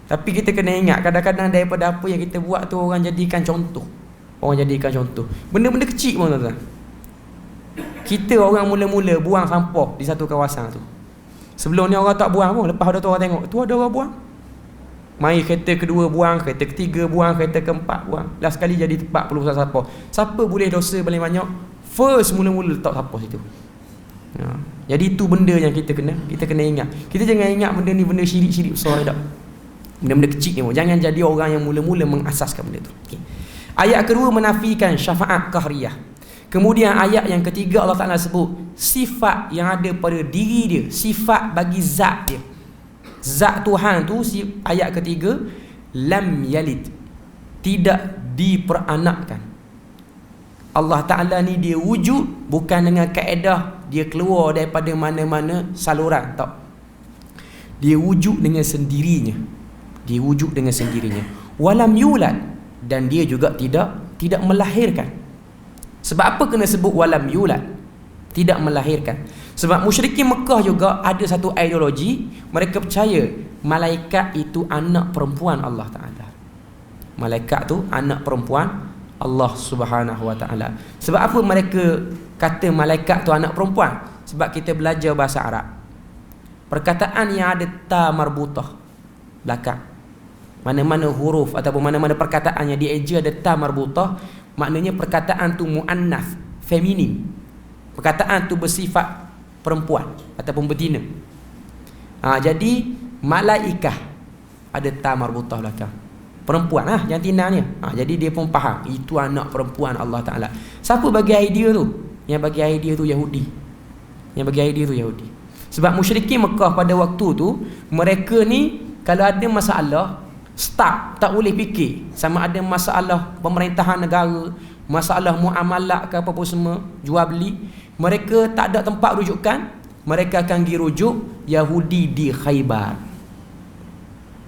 Tapi kita kena ingat, kadang-kadang daripada apa yang kita buat tu orang jadikan contoh. Benda-benda kecil pun tuan-tuan. Kita orang mula-mula buang sampah di satu kawasan tu. Sebelum ni orang tak buang pun, lepas tu orang tengok, tu ada orang buang. Mari kereta kedua buang, kereta ketiga buang, kereta keempat buang. Last sekali jadi tempat pelurusan sampah. Siapa boleh dosa paling banyak? First mula-mula letak sampah situ. Jadi itu benda yang kita kena ingat. Kita jangan ingat benda ni benda syirik-syirik besar tak. Benda-benda kecil ni pun. Jangan jadi orang yang mula-mula mengasaskan benda tu. Okay. Ayat kedua menafikan syafaat qahriyah. Kemudian ayat yang ketiga Allah Ta'ala sebut sifat yang ada pada diri dia, sifat bagi zat dia. Zat Tuhan tu, ayat ketiga, lam yalid, tidak diperanakkan. Allah Ta'ala ni dia wujud bukan dengan kaedah dia keluar daripada mana-mana saluran, tak. Dia wujud dengan sendirinya. Walam yulad, dan dia juga tidak melahirkan. Sebab apa kena sebut walam yulad? Tidak melahirkan. Sebab musyrikin Mekah juga ada satu ideologi, mereka percaya malaikat itu anak perempuan Allah Ta'ala. Malaikat tu anak perempuan Allah Subhanahu Wa Ta'ala. Sebab apa mereka kata malaikat tu anak perempuan? Sebab kita belajar bahasa Arab, perkataan yang ada ta marbutah belakang, mana-mana huruf ataupun mana-mana perkataan yang dieja ada ta marbutah, maknanya perkataan tu muannas, feminin. Perkataan tu bersifat perempuan ataupun betina. Jadi malaikah ada ta marbutah belakang, perempuan jantinanya. Jadi dia pun faham itu anak perempuan Allah Ta'ala. Siapa bagi idea tu? Yang bagi idea tu Yahudi. Sebab musyrikin Mekah pada waktu tu, mereka ni kalau ada masalah start, tak boleh fikir sama ada masalah pemerintahan negara, masalah muamalat ke apa-apa semua, jual beli, mereka tak ada tempat rujukan, mereka akan pergi rujuk Yahudi di Khaybar.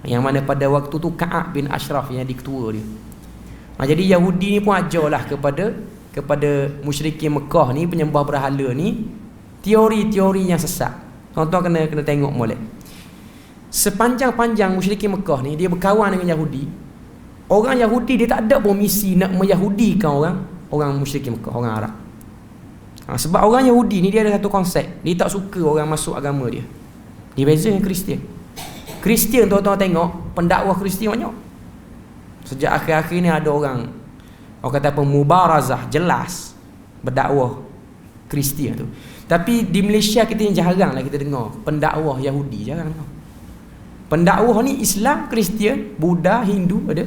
Yang mana pada waktu tu Ka'ab bin Ashraf yang jadi ketua dia. Jadi Yahudi ni pun ajarlah kepada musyrikin Mekah ni, penyembah berhala ni, teori-teori yang sesat. Tuan-tuan kena tengok molek. Sepanjang-panjang musyrikin Mekah ni dia berkawan dengan Yahudi. Orang Yahudi dia tak ada pun misi nak meyahudikan orang musyrikin Mekah, orang Arab. Sebab orang Yahudi ni dia ada satu konsep, dia tak suka orang masuk agama dia. Dia beza dengan Kristian. Kristian tuan-tuan tengok, pendakwah Kristian banyak. Sejak akhir-akhir ni ada orang kata apa, mubarazah, jelas berdakwah Kristian tu. Tapi di Malaysia kita ni jarang lah kita dengar pendakwah Yahudi, jarang dengar. Pendakwah ni Islam, Kristian, Buddha, Hindu ada.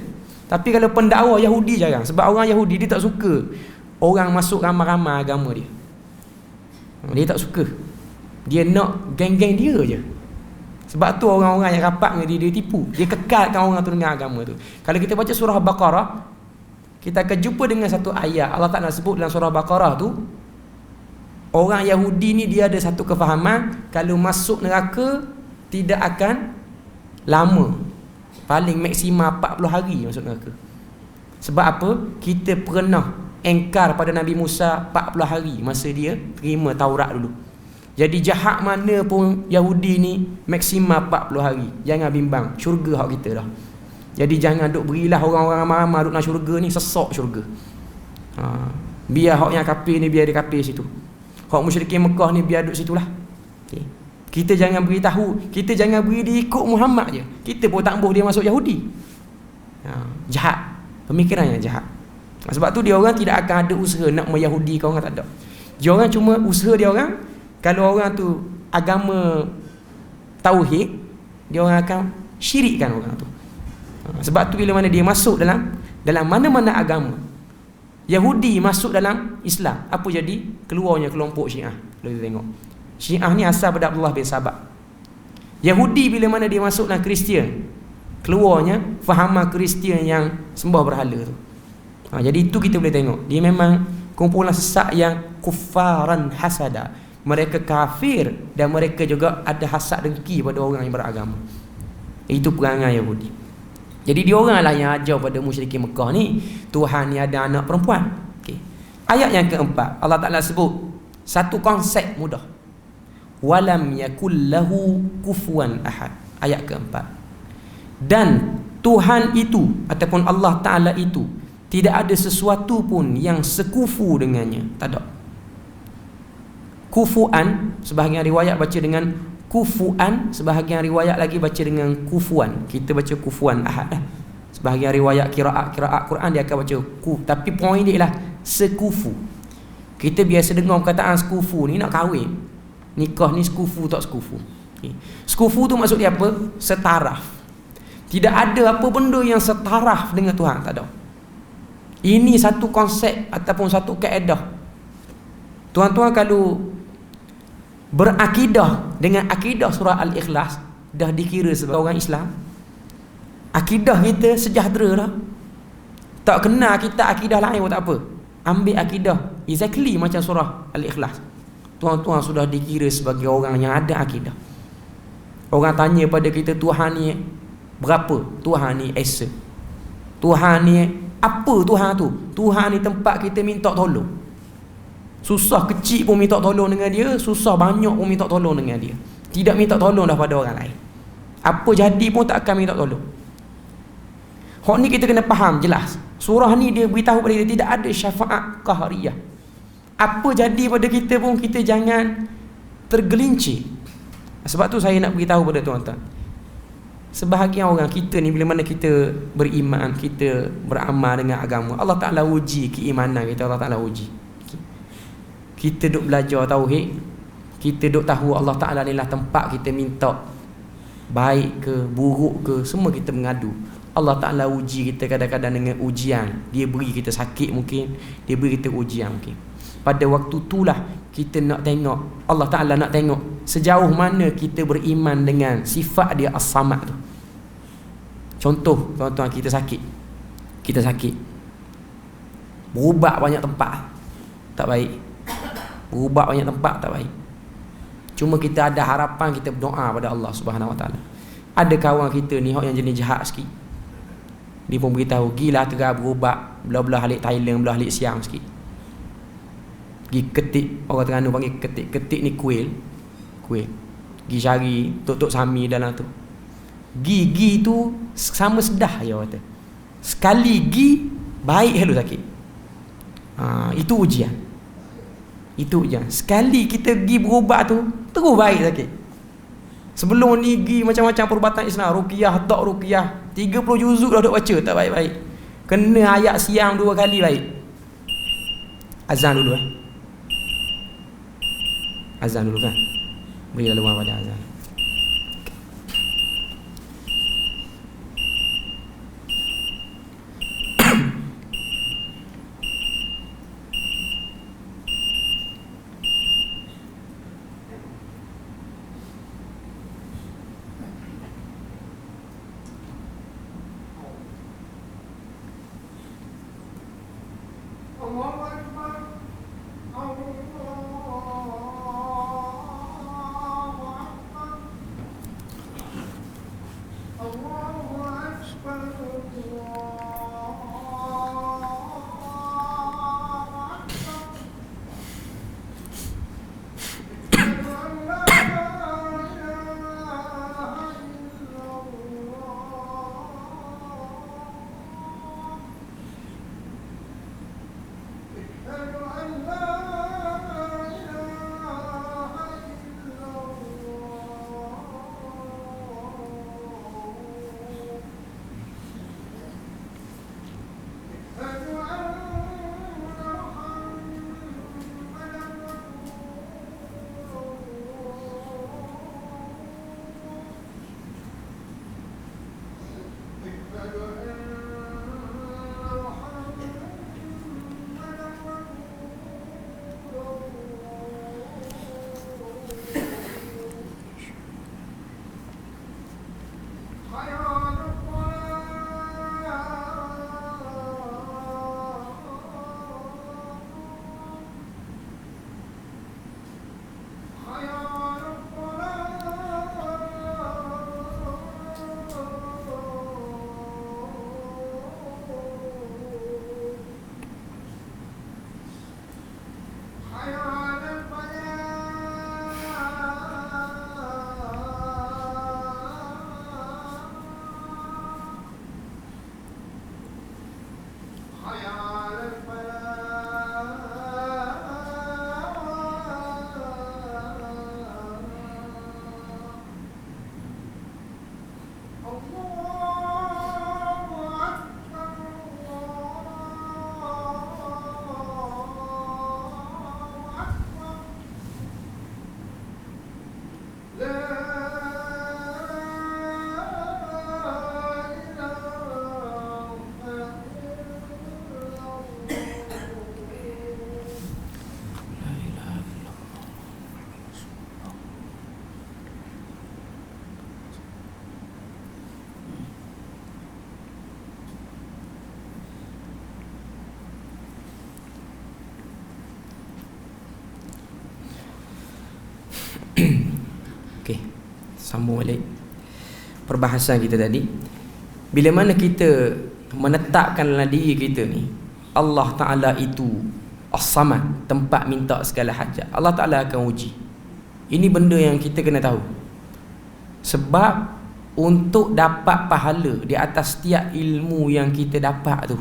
Tapi kalau pendakwah Yahudi jarang. Sebab orang Yahudi dia tak suka orang masuk ramai-ramai agama dia. Dia tak suka. Dia nak geng-geng dia je. Sebab tu orang-orang yang rapat dengan dia tipu. Dia kekalkan orang tu dengan agama tu. Kalau kita baca surah Baqarah, kita akan jumpa dengan satu ayat Allah Ta'ala sebut dalam surah Baqarah tu, orang Yahudi ni dia ada satu kefahaman, kalau masuk neraka tidak akan lama, paling maksimal 40 hari masuk neraka. Sebab apa? Kita pernah engkar pada Nabi Musa 40 hari masa dia terima Taurat dulu. Jadi jahat mana pun Yahudi ni maksimal 40 hari. Jangan bimbang, syurga hak kita dah. Jadi jangan duk berilah orang-orang ramai-ramai duk nak syurga ni, sesak syurga. Biar hak yang kafir ni biar dia kafir situ. Hak musyrikin Mekah ni biar duk situlah. Okay. Kita jangan beritahu, kita jangan beri dia ikut Muhammad je. Kita pun tak boleh dia masuk Yahudi. Jahat. Pemikiran yang jahat. Sebab tu dia orang tidak akan ada usaha nak Yahudi kau orang, tak ada. Dia orang cuma usaha dia orang, kalau orang tu agama tauhid, dia orang akan syirikkan orang tu. Sebab tu bila mana dia masuk dalam mana-mana agama, Yahudi masuk dalam Islam, apa jadi? Keluarnya kelompok Syiah. Kalau kita tengok, Syiah ni asal pada Abdullah bin Sabah. Yahudi bila mana dia masuk dalam Kristian, keluarnya fahaman Kristian yang sembah berhala tu. Jadi itu kita boleh tengok, dia memang kumpulan sesat yang kufaran hasada. Mereka kafir dan mereka juga ada hasad dengki pada orang yang beragama. Itu perangai Yahudi. Jadi dia orang lah yang ajar pada musyrikin Mekah ni, Tuhan ni ada anak perempuan. Okay. Ayat yang keempat, Allah Ta'ala sebut satu konsep mudah. Walam yakul lahu kufuwan ahad. Ayat keempat. Dan Tuhan itu ataupun Allah Ta'ala itu tidak ada sesuatu pun yang sekufu dengannya. Tak ada. Kufuan, sebahagian riwayat baca dengan kufuan, sebahagian riwayat lagi baca dengan kufuan. Kita baca kufuan ahad lah. Sebahagian riwayat qiraat Quran dia akan baca ku, tapi poin dia ialah sekufu. Kita biasa dengar perkataan sekufu ni nak kahwin. Nikah ni sekufu tak sekufu. Okay. Sekufu tu maksud dia apa? Setaraf. Tidak ada apa benda yang setaraf dengan Tuhan, tak ada. Ini satu konsep ataupun satu kaedah. Tuan-tuan kalau berakidah dengan akidah surah Al-Ikhlas, dah dikira sebagai orang Islam. Akidah kita sejahtera dah. Tak kena kita akidah lain pun tak apa. Ambil akidah exactly macam surah Al-Ikhlas. Tuan-tuan sudah dikira sebagai orang yang ada akidah. Orang tanya pada kita, Tuhan ni berapa? Tuhan ni esa. Tuhan ni apa Tuhan tu? Tuhan ni tempat kita minta tolong. Susah kecil pun minta tolong dengan dia, susah banyak pun minta tolong dengan dia. Tidak minta tolong dah pada orang lain. Apa jadi pun tak akan minta tolong. Hak ni kita kena faham jelas. Surah ni dia beritahu pada kita tidak ada syafaat qahariyah. Apa jadi pada kita pun kita jangan tergelincir. Sebab tu saya nak beritahu pada tuan-tuan, sebahagian orang kita ni bila mana kita beriman, kita beramal dengan agama, Allah Ta'ala uji keimanan kita, Allah Ta'ala uji. Kita duk belajar tauhid, kita duk tahu Allah Ta'ala ni lah tempat kita minta baik ke buruk ke, semua kita mengadu. Allah Ta'ala uji kita kadang-kadang dengan ujian. Dia beri kita sakit mungkin, dia beri kita ujian mungkin. Pada waktu itulah kita nak tengok, Allah Ta'ala nak tengok sejauh mana kita beriman dengan sifat dia As-Samad tu. Contoh tuan-tuan, kita sakit, berubat banyak tempat, tak baik. Berubat banyak tempat tak baik. Cuma kita ada harapan, kita berdoa pada Allah Subhanahu Wa Taala. Ada kawan kita ni yang jenis jahat sikit, dia pun beritahu, gilah terah berubat belah-belah halik Thailand, belah halik Siam sikit. Pergi ketik, orang Terengganu panggil ketik. Ketik ni kuil. Pergi cari tok-tok Sami dalam tu. Gigi tu sama sedah je kata. Sekali gi baik hello sakit. Itu ujian. Sekali kita pergi berubat tu terus baik sakit. Sebelum ni pergi macam-macam perubatan Islam, ruqyah, tak ruqyah, 30 juzuk dah duk baca, tak baik-baik. Kena ayat siang 2 kali baik. Azan dulu Azan dulu kan. Berilah luar pada azan. Okey, sambung balik perbahasan kita tadi. Bila mana kita menetapkan dalam diri kita ni Allah Ta'ala itu As-Samad, tempat minta segala hajat, Allah Ta'ala akan uji. Ini benda yang kita kena tahu. Sebab untuk dapat pahala di atas setiap ilmu yang kita dapat tu,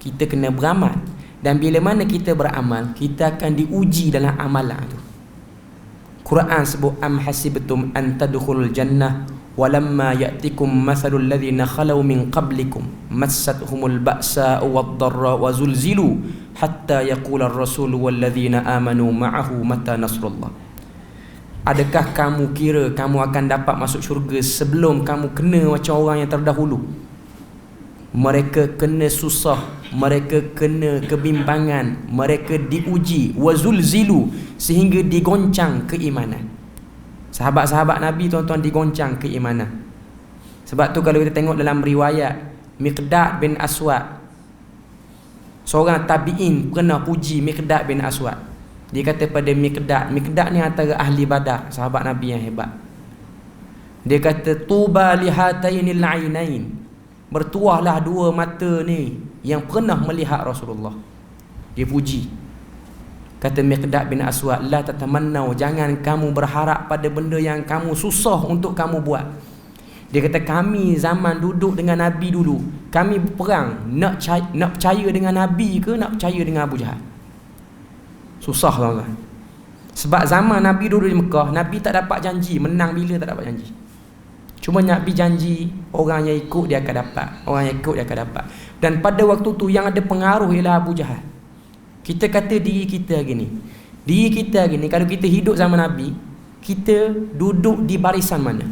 kita kena beramal. Dan bila mana kita beramal, kita akan diuji dalam amalan tu. Quran sebut am hasibtum an tadkhulul jannah walamma ya'tikum mathalul ladzina khalau min qablikum massathumul ba'sa'u wad-dharra wa zulzilu hatta yaqula ar-rasul wal ladzina amanu ma'ahu mata nasrullah. Adakah kamu kira kamu akan dapat masuk syurga sebelum kamu kena macam orang yang terdahulu? Mereka kena susah, mereka kena kebimbangan, mereka diuji, wazulzilu, sehingga digoncang keimanan. Sahabat-sahabat Nabi tuan-tuan digoncang keimanan. Sebab tu kalau kita tengok dalam riwayat Miqdad bin Aswad, seorang tabi'in pernah puji Miqdad bin Aswad. Dia kata pada Miqdad, Miqdad ni antara ahli Badar, sahabat Nabi yang hebat. Dia kata tuba lihatainil ainain, bertuahlah dua mata ni yang pernah melihat Rasulullah. Dia puji. Kata Miqdad bin Aswad, la tatamannau, jangan kamu berharap pada benda yang kamu susah untuk kamu buat. Dia kata kami zaman duduk dengan Nabi dulu, kami berperang, nak percaya dengan Nabi ke nak percaya dengan Abu Jahal? Susah tuan-tuan. Sebab zaman Nabi dulu di Mekah, Nabi tak dapat janji menang bila tak dapat janji. Cuma Nabi janji orang yang ikut dia akan dapat, orang yang ikut dia akan dapat. Dan pada waktu tu yang ada pengaruh ialah Abu Jahal. Kita kata diri kita gini, diri kita gini, kalau kita hidup zaman Nabi, kita duduk di barisan mana?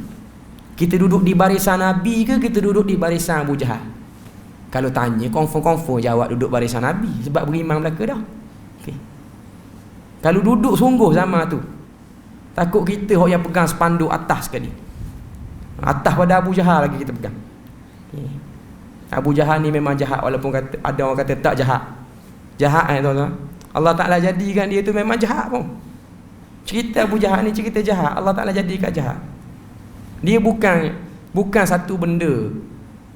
Kita duduk di barisan Nabi ke kita duduk di barisan Abu Jahal? Kalau tanya, confirm jawab duduk barisan Nabi, sebab beriman Melaka dah. Okay. Kalau duduk sungguh zaman tu, takut kita yang pegang spanduk atas sekali, atas pada Abu Jahal lagi kita pegang. Okay. Abu Jahal ni memang jahat, walaupun kata, ada orang kata tak jahat. Jahat tuan-tuan. Allah Ta'ala jadikan dia tu memang jahat pun. Cerita Abu Jahal ni cerita jahat, Allah Ta'ala jadikan jahat. Dia bukan satu benda.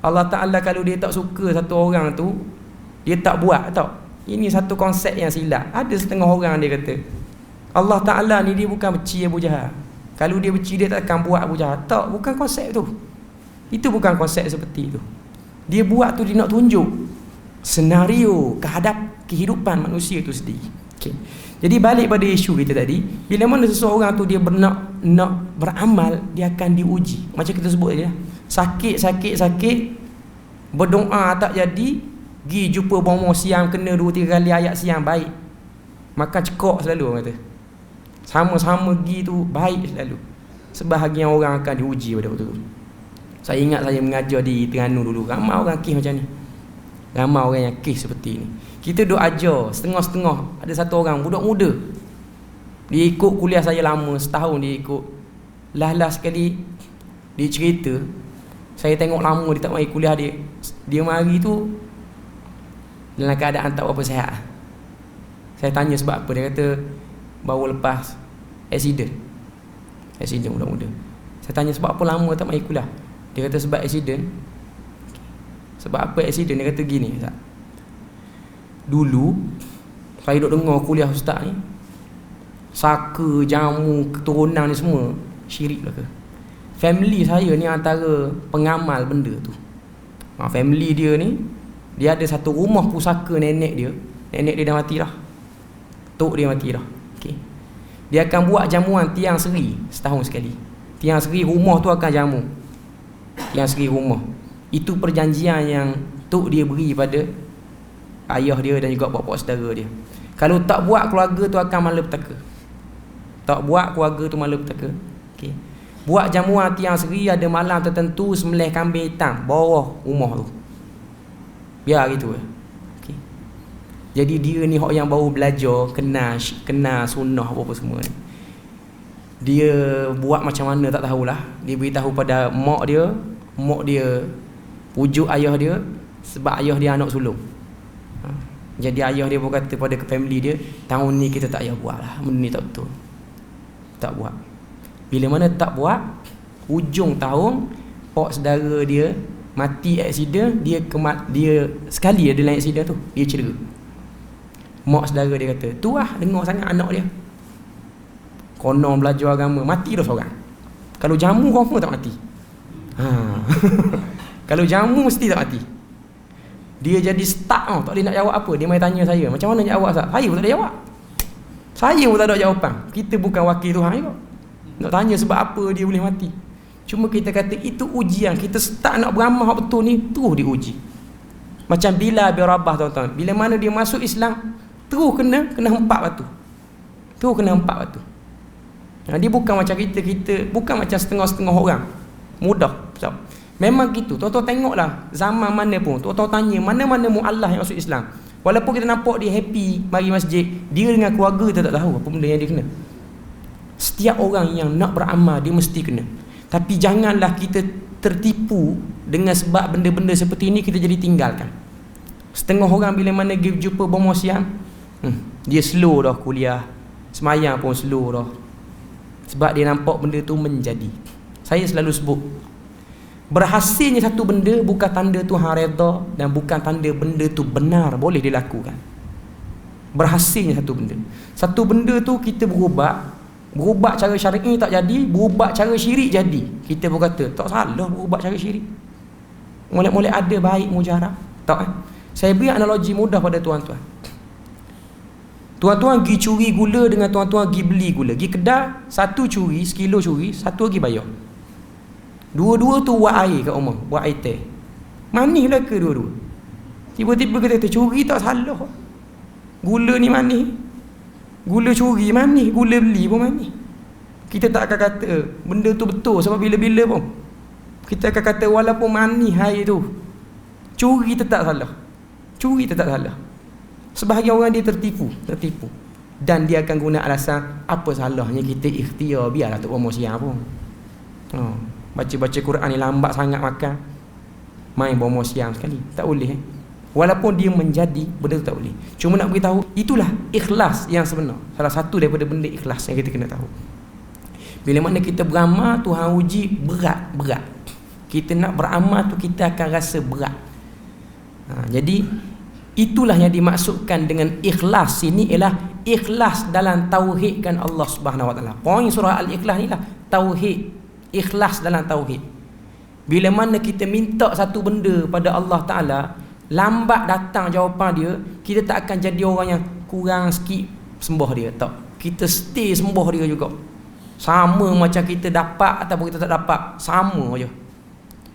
Allah Ta'ala kalau dia tak suka satu orang tu, dia tak buat tau. Ini satu konsep yang silap. Ada setengah orang dia kata Allah Ta'ala ni dia bukan benci Abu Jahal. Kalau dia benci dia tak akan buat Abu Jahal. Tak, bukan konsep tu. Itu bukan konsep seperti itu. Dia buat tu dia nak tunjuk senario kehidupan manusia itu sendiri. Okay. Jadi balik pada isu kita tadi, bila mana seseorang tu dia nak beramal, dia akan diuji. Macam kita sebut tadi lah. Sakit, berdoa tak jadi, pergi jumpa bomo siang, kena 2-3 kali ayat siang, baik. Makan cekok selalu orang kata. Sama-sama pergi tu baik selalu. Sebahagian orang akan diuji pada waktu tu. Saya ingat saya mengajar di Terengganu dulu, ramai orang kes macam ni. Ramai orang yang kes seperti ni. Kita duk ajar setengah-setengah. Ada satu orang budak muda, dia ikut kuliah saya lama, setahun dia ikut. Lah sekali dia cerita, saya tengok lama dia tak mari kuliah dia. Dia mari tu dalam keadaan tak berapa sihat. Saya tanya sebab apa, dia kata baru lepas accident muda-muda. Saya tanya sebab apa lama tak mari kuliah. Dia kata sebab accident. Sebab apa accident? Dia kata gini, dulu saya duk dengar kuliah ustaz ni, saka, jamu, keturunan ni semua syirik lah ke. Family saya ni antara pengamal benda tu. Family dia ni, dia ada satu rumah pusaka nenek dia. Nenek dia dah mati dah, tok dia mati dah. Okay. Dia akan buat jamuan tiang seri setahun sekali. Tiang seri rumah tu akan jamu. Tiang seri rumah. Itu perjanjian yang tok dia beri pada ayah dia dan juga bapak saudara dia. Kalau tak buat, keluarga tu akan malapetaka. Tak buat, keluarga tu malapetaka. Okay. Buat jamuan tiang seri, ada malam tertentu sembelih kambing hitam bawah rumah tu. Biar gitu. Okay. Jadi dia ni hak yang baru belajar, kenal sunnah apa semua ni. Dia buat macam mana tak tahulah. Dia beritahu pada mak dia pujuk ayah dia, sebab ayah dia anak sulung. Jadi ayah dia pun kata pada family dia, tahun ni kita tak payah buat lah, benda ni tak betul, tak buat. Bila mana tak buat, hujung tahun pak saudara dia mati accident, dia sekali ada dalam accident tu dia cedera. Mak saudara dia kata, tu lah dengar sangat anak dia konon belajar agama, mati dah seorang. Kalau jamu confirm tak mati. Kalau jamu mesti tak mati. Dia jadi stuck tak boleh nak jawab apa. Dia mai tanya saya, macam mana jawab Ustaz? Saya pun tak ada jawab. Saya pun tak ada jawapan. Kita bukan wakil Tuhan juga nak tanya sebab apa dia boleh mati. Cuma kita kata itu ujian. Kita stuck nak beramal betul ni, terus diuji. Macam Bilal bin Rabah tuan-tuan, bila mana dia masuk Islam, terus kena 4 batu. Terus kena 4 batu. Dia bukan macam kita bukan macam setengah-setengah orang mudah. Memang gitu. Tuan-tuan tengoklah zaman mana pun, tuan-tuan tanya mana-mana mu'allah yang masuk Islam, walaupun kita nampak dia happy mari masjid, dia dengan keluarga kita tak tahu apa benda yang dia kena. Setiap orang yang nak beramal dia mesti kena. Tapi janganlah kita tertipu dengan sebab benda-benda seperti ini kita jadi tinggalkan. Setengah orang bila mana jumpa bomo siang, dia slow dah kuliah, semayang pun slow dah, sebab dia nampak benda tu menjadi. Saya selalu sebut, berhasilnya satu benda bukan tanda Tuhan redha dan bukan tanda benda tu benar boleh dilakukan. Berhasilnya satu benda tu kita berubat cara syar'i tak jadi, berubat cara syirik jadi. Kita pun kata tak salah berubat cara syirik, molek-molek ada baik mujarab. Tak Saya beri analogi mudah pada tuan-tuan. Tuan-tuan pergi curi gula dengan tuan-tuan pergi beli gula. Pergi kedai, satu curi, sekilo curi, satu lagi bayar. Dua-dua tu buat air kat rumah, buat air teh. Manis lah ke dua-dua? Tiba-tiba kita kata curi tak salah. Gula ni manis. Gula curi manis, gula beli pun manis. Kita tak akan kata benda tu betul sebab bila-bila pun kita akan kata walaupun manis air tu, curi tetap salah. Curi tetap salah. Sebahagian orang dia tertipu. Dan dia akan guna alasan apa salahnya kita ikhtiar biarlah tak bomo siang pun. Baca-baca Quran ni lambat sangat makan. Main bomo siang sekali. Tak boleh. Walaupun dia menjadi benda tu tak boleh. Cuma nak beritahu itulah ikhlas yang sebenar. Salah satu daripada benda ikhlas yang kita kena tahu. Bila mana kita beramal, Tuhan uji berat. Kita nak beramal tu kita akan rasa berat. Jadi itulah yang dimaksudkan dengan ikhlas sini ialah ikhlas dalam tauhidkan Allah Subhanahu Wa Taala. Poin surah Al-Ikhlas ni lah tauhid, ikhlas dalam tauhid. Bila mana kita minta satu benda pada Allah Taala, lambat datang jawapan dia, kita tak akan jadi orang yang kurang sikit sembah dia, tak. Kita stay sembah dia juga. Sama macam kita dapat ataupun kita tak dapat, sama je.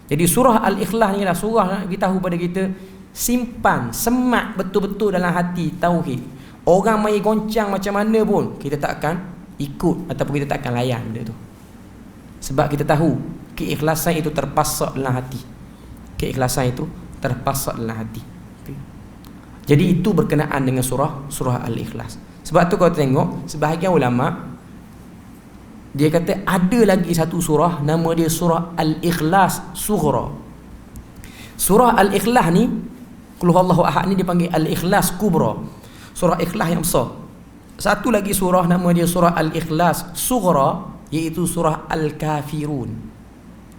Jadi surah Al-Ikhlas ni lah surah nak beritahu pada kita, simpan, semat betul-betul dalam hati tauhid. Orang mai goncang macam mana pun kita tak akan ikut ataupun kita tak akan layan benda tu. Sebab kita tahu keikhlasan itu terpasak dalam hati. Keikhlasan itu terpasak dalam hati. Jadi itu berkenaan dengan surah Al-Ikhlas. Sebab tu kalau tengok sebahagian ulama dia kata ada lagi satu surah nama dia surah Al-Ikhlas Sughra. Surah Al-Ikhlas ni Qul Huwallahu Ahad ni dipanggil Al-Ikhlas Kubra. Surah Ikhlas yang besar. Satu lagi surah nama dia surah Al-Ikhlas Sughra, iaitu surah Al-Kafirun.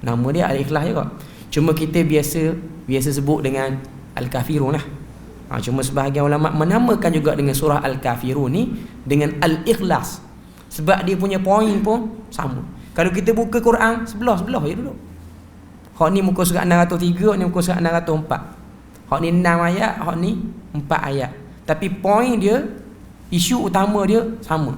Nama dia Al-Ikhlas juga. Cuma kita biasa sebut dengan Al-Kafirun lah. Cuma sebahagian ulama menamakan juga dengan surah Al-Kafirun ni dengan Al-Ikhlas. Sebab dia punya poin pun sama. Kalau kita buka Quran sebelah je dulu. Hak ni muka surat 603, hak ni muka surat 604. Hak ni 6 ayat, hak ni 4 ayat. Tapi poin dia, isu utama dia sama.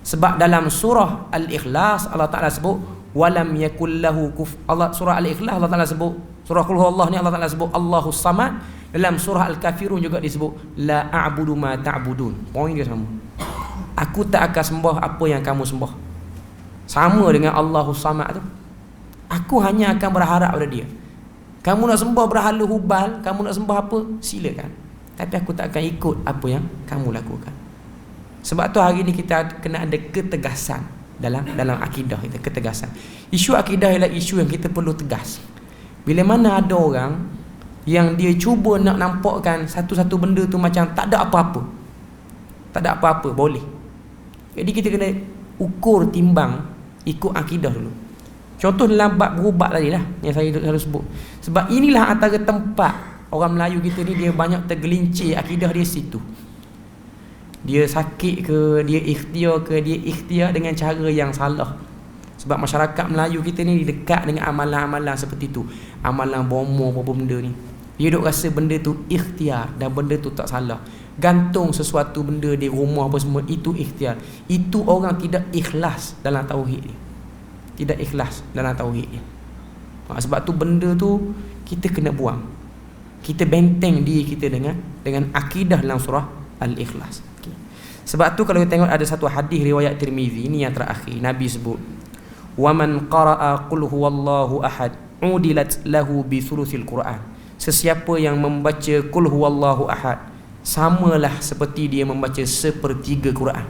Sebab dalam surah Al-Ikhlas Allah Taala sebut walam yakul lahu Allah surah Al-Ikhlas Allah Taala sebut, surah Qul Huwallahu ni Allah Taala sebut Allahus Samad. Dalam surah Al-Kafirun juga disebut la a'budu ma ta'budun. Poin dia sama. Aku tak akan sembah apa yang kamu sembah. Sama dengan Allahus Samad tu. Aku hanya akan berharap pada dia. Kamu nak sembah berhala hubal, kamu nak sembah apa, silakan. Tapi aku tak akan ikut apa yang kamu lakukan. Sebab tu hari ni kita kena ada ketegasan dalam akidah kita, ketegasan. Isu akidah ialah isu yang kita perlu tegas. Bila mana ada orang yang dia cuba nak nampakkan satu-satu benda tu macam tak ada apa-apa. Tak ada apa-apa, boleh. Jadi kita kena ukur timbang ikut akidah dulu. Contoh dalam bab berubat tadi lah yang saya selalu sebut. Sebab inilah antara tempat orang Melayu kita ni dia banyak tergelincir akidah dia situ. Dia sakit ke, dia ikhtiar dengan cara yang salah. Sebab masyarakat Melayu kita ni dekat dengan amalan-amalan seperti tu. Amalan bomo apa benda ni. Dia duk rasa benda tu ikhtiar dan benda tu tak salah. Gantung sesuatu benda di rumah apa semua itu ikhtiar. Itu orang tidak ikhlas dalam tauhid ni. Tidak ikhlas dalam tauhid ni. Sebab tu benda tu kita kena buang. Kita benteng diri kita dengan akidah dalam surah Al-Ikhlas. Okay. Sebab tu kalau kita tengok ada satu hadis riwayat Tirmizi ni yang terakhir, Nabi sebut wa man qara'a qul huwallahu ahad udilat lahu bi thuluthil Quran. Sesiapa yang membaca qul huwallahu ahad samalah seperti dia membaca sepertiga Quran.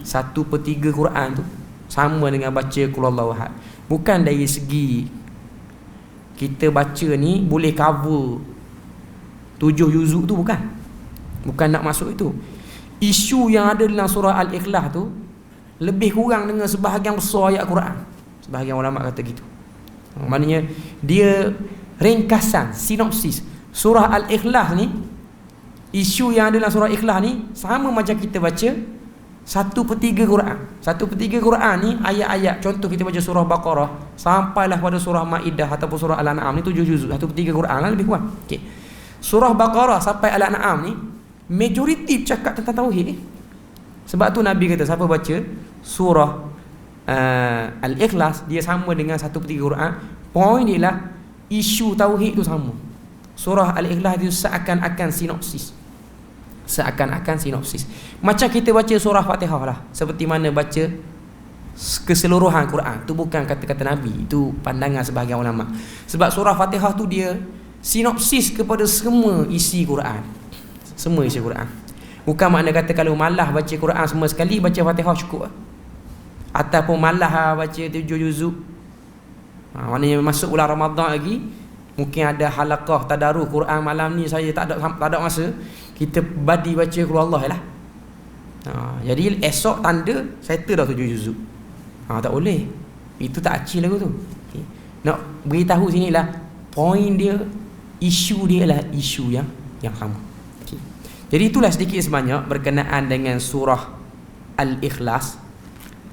1/3 Quran tu sama dengan baca qul huwallahu ahad. Bukan dari segi kita baca ni boleh cover 7 juzuk tu, bukan nak masuk itu. Isu yang ada dalam surah Al-Ikhlas tu lebih kurang dengan sebahagian besar ayat Quran. Sebahagian ulama kata gitu. Maknanya dia ringkasan, sinopsis surah Al-Ikhlas ni. Isu yang ada dalam surah Ikhlas ni sama macam kita baca 1/3 Quran. 1/3 Quran ni ayat-ayat. Contoh kita baca surah Baqarah sampailah pada surah Maidah ataupun surah Al-An'am ni 7 juzuk. 1/3 Quran lah lebih kurang. Okey. Surah Baqarah sampai Al-An'am ni majoriti cakap tentang tauhid. Sebab tu Nabi kata siapa baca surah Al-Ikhlas, dia sama dengan 1/3 Quran. Poin dia lah isu tauhid tu sama. Surah Al-Ikhlas itu seakan-akan sinopsis. Seakan-akan sinopsis. Macam kita baca surah Fatihah lah, seperti mana baca keseluruhan Quran. Itu bukan kata-kata Nabi, itu pandangan sebahagian ulama. Sebab surah Fatihah tu dia sinopsis kepada semua isi Quran. Semua isi Quran. Bukan makna kata kalau malah baca Quran semua sekali, baca Fatihah cukup. Ataupun malah baca 7 juzuk. Maknanya masuk bulan Ramadan lagi, mungkin ada halaqah tadarus Quran malam ni, saya tak ada masa, kita badi baca Qul Allah lah. Jadi esok tanda settle dah 7 juzuk. Tak boleh. Itu tak acil lagu tu. Okay. Nak beritahu sini lah, poin dia, isu dia lah isu yang sama. Okay. Jadi itulah sedikit sebanyak berkenaan dengan surah Al-Ikhlas.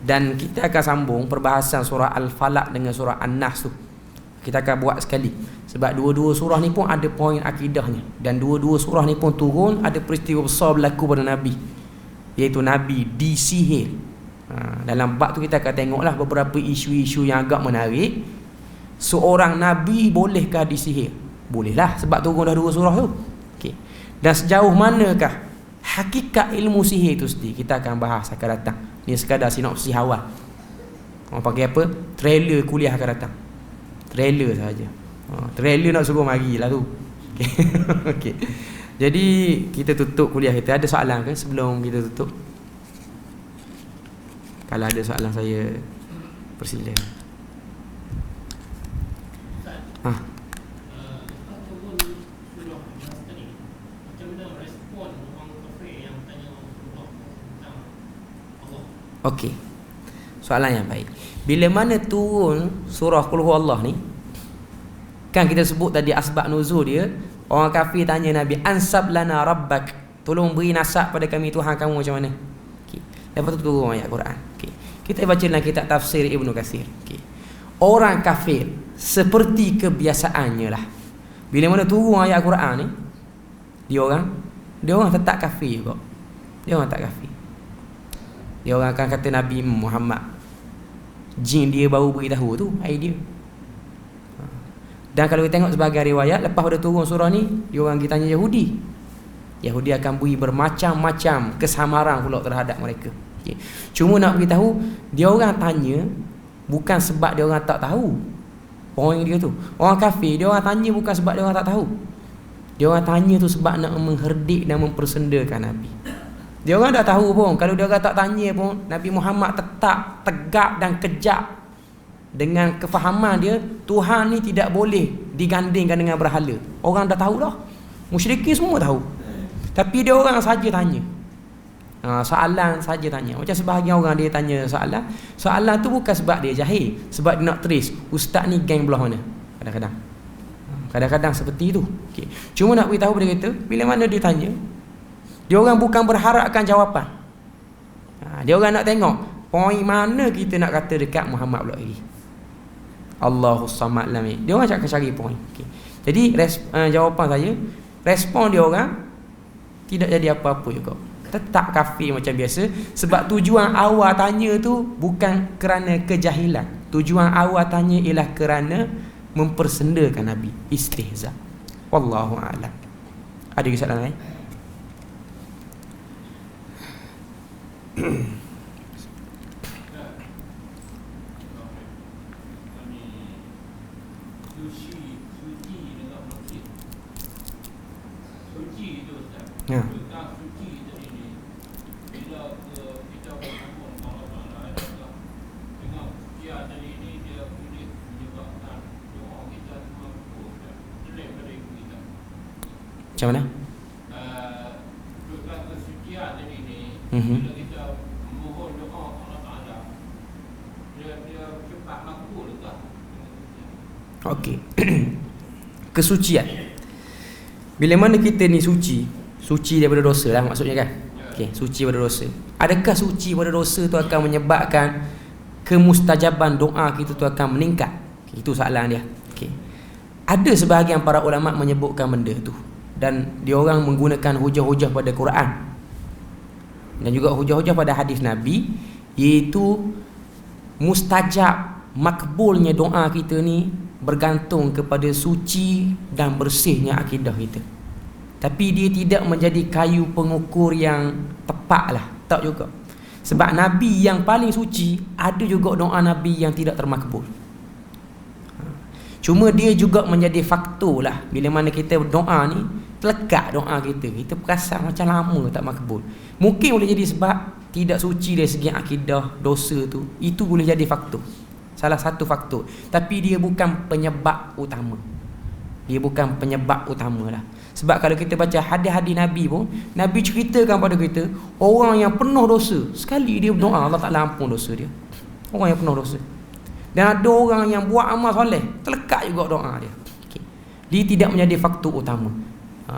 Dan kita akan sambung perbahasan surah Al-Falaq dengan surah An-Nas tu. Kita akan buat sekali. Sebab dua-dua surah ni pun ada poin akidahnya. Dan dua-dua surah ni pun turun ada peristiwa besar berlaku pada Nabi, iaitu Nabi disihir. Dalam bab tu kita akan tengoklah beberapa isu-isu yang agak menarik. Seorang Nabi bolehkah disihir? Bolehlah, sebab turun dah 2 surah tu. Okay. Dan sejauh manakah hakikat ilmu sihir tu sendiri, kita akan bahas akan datang. Ni sekadar sinopsis awal. Orang panggil apa? Trailer kuliah akan datang. Trailer saja. Trailer nak suruh marilah tu. Okay. Okay. Jadi kita tutup kuliah kita. Ada soalan ke sebelum kita tutup? Kalau ada soalan saya persilakan. Okey. Soalan yang baik. Bila mana turun surah Qul Huwallah ni, kan kita sebut tadi asbab nuzul dia, orang kafir tanya Nabi, ansab lana rabbak, tolong beri nasab pada kami Tuhan kamu macam mana. Okey. Lepas tu turun ayat Quran. Okey. Kita baca dalam kitab tafsir Ibnu Katsir. Okey. Orang kafir seperti kebiasaannya lah, bila mana turun ayat Quran ni, dia orang tetap kafir juga. Dia orang tak kafir. Dia orang akan kata Nabi Muhammad, jin dia baru beritahu tu, idea. Dan kalau kita tengok sebagai riwayat, lepas pada turun surah ni, dia orang kita tanya Yahudi. Yahudi akan beri bermacam-macam kesamaran pula terhadap mereka. Okay. Cuma nak beritahu, dia orang tanya bukan sebab dia orang tak tahu. Poin dia tu. Orang kafir, dia orang tanya bukan sebab dia orang tak tahu. Dia orang tanya tu sebab nak mengherdik dan mempersendakan Nabi. Dia orang dah tahu pun, kalau dia orang tak tanya pun, Nabi Muhammad tetap tegak dan kejap dengan kefahaman dia, Tuhan ni tidak boleh digandingkan dengan berhala. Orang dah tahu dah. Musyrikin semua tahu. Tapi dia orang saja tanya. Soalan saja tanya. Macam sebahagian orang dia tanya soalan. Soalan tu bukan sebab dia jahil, sebab dia nak trace ustaz ni geng belah mana. Kadang-kadang seperti itu. Okay. Cuma nak beritahu pada kita, bila mana dia tanya, dia orang bukan berharapkan jawapan. Dia orang nak tengok poin mana kita nak kata dekat Muhammad pula lagi. Allahus samad lam yalid. Dia orang cari poin. Okay. Jadi jawapan saya, respon dia orang tidak jadi apa-apa juga. Tetap kafir macam biasa. Sebab tujuan awal tanya tu bukan kerana kejahilan. Tujuan awal tanya ialah kerana mempersendakan Nabi, istihza. Wallahu a'lam. Ada soalan lain? Ya. Macam mana? Kesucian tadi ni, bila kita mohon doa Allah Ta'ala, dia cepat makbul ke? Okey. Kesucian. Bila mana kita ni suci daripada dosa lah maksudnya kan? Okey, suci daripada dosa. Adakah suci daripada dosa tu akan menyebabkan kemustajaban doa kita tu akan meningkat? Okay, itu soalan dia. Okey. Ada sebahagian para ulama menyebutkan benda tu. dan dia orang menggunakan hujah-hujah pada Quran dan juga hujah-hujah pada hadis Nabi, iaitu mustajab, makbulnya doa kita ni bergantung kepada suci dan bersihnya akidah kita. Tapi dia tidak menjadi kayu pengukur yang tepat lah, tak juga. Sebab Nabi yang paling suci, ada juga doa Nabi yang tidak termakbul. Cuma dia juga menjadi faktor lah. Bila mana kita doa ni, terlekat doa kita, kita perasan macam lama tak makbul. Mungkin boleh jadi sebab tidak suci dari segi akidah, dosa tu. Itu boleh jadi faktor, salah satu faktor. Tapi dia bukan penyebab utama. Dia bukan penyebab utama lah. Sebab kalau kita baca hadis-hadis Nabi pun, Nabi ceritakan pada kita, orang yang penuh dosa, sekali dia berdoa, Allah Ta'ala ampun dosa dia. Orang yang penuh dosa. Dan ada orang yang buat amal soleh, terlekat juga doa dia. Okay. Dia tidak menjadi faktor utama.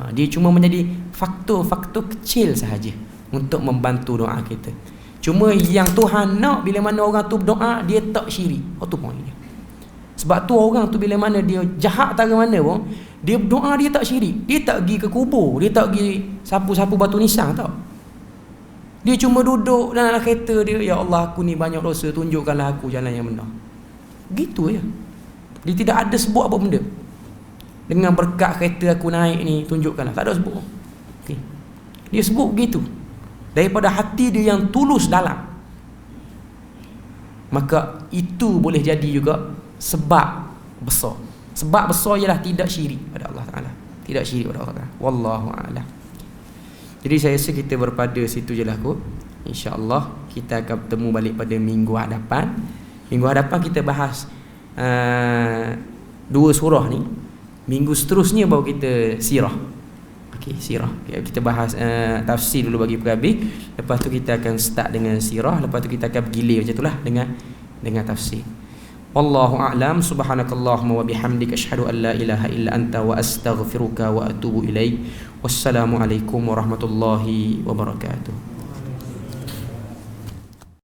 Dia cuma menjadi faktor-faktor kecil sahaja untuk membantu doa kita. Cuma yang Tuhan nak, bila mana orang tu berdoa, dia tak syirik. Itu poinnya. Sebab tu orang tu bila mana dia jahat tak ke mana pun, dia berdoa dia tak syirik. Dia tak pergi ke kubur, dia tak pergi sapu-sapu batu nisan tau. Dia cuma duduk dalam kereta dia, ya Allah aku ni banyak dosa, tunjukkanlah aku jalan yang benar. Gitu ya. Dia tidak ada sebut apa benda. Dengan berkat kereta aku naik ni, tunjukkanlah. Tak ada sebut. Okay. Dia sebut begitu daripada hati dia yang tulus dalam. Maka itu boleh jadi juga sebab besar. Sebab besar ialah tidak syirik pada Allah Ta'ala. Tidak syirik pada Allah Ta'ala. Wallahu a'lam. Jadi saya rasa kita berpada situ je lah kot. InsyaAllah kita akan bertemu balik pada minggu hadapan. Minggu hadapan kita bahas 2 surah ni. Minggu seterusnya baru kita sirah. Okey, sirah. Kita bahas tafsir dulu bagi perhabis. Lepas tu kita akan start dengan sirah. Lepas tu kita akan bergilir macam itulah dengan tafsir. Wallahu a'lam. Subhanakallahumma wa bihamdika asyhadu an la ilaha illa anta wa astaghfiruka wa atubu ilaik. Wassalamualaikum warahmatullahi wabarakatuh.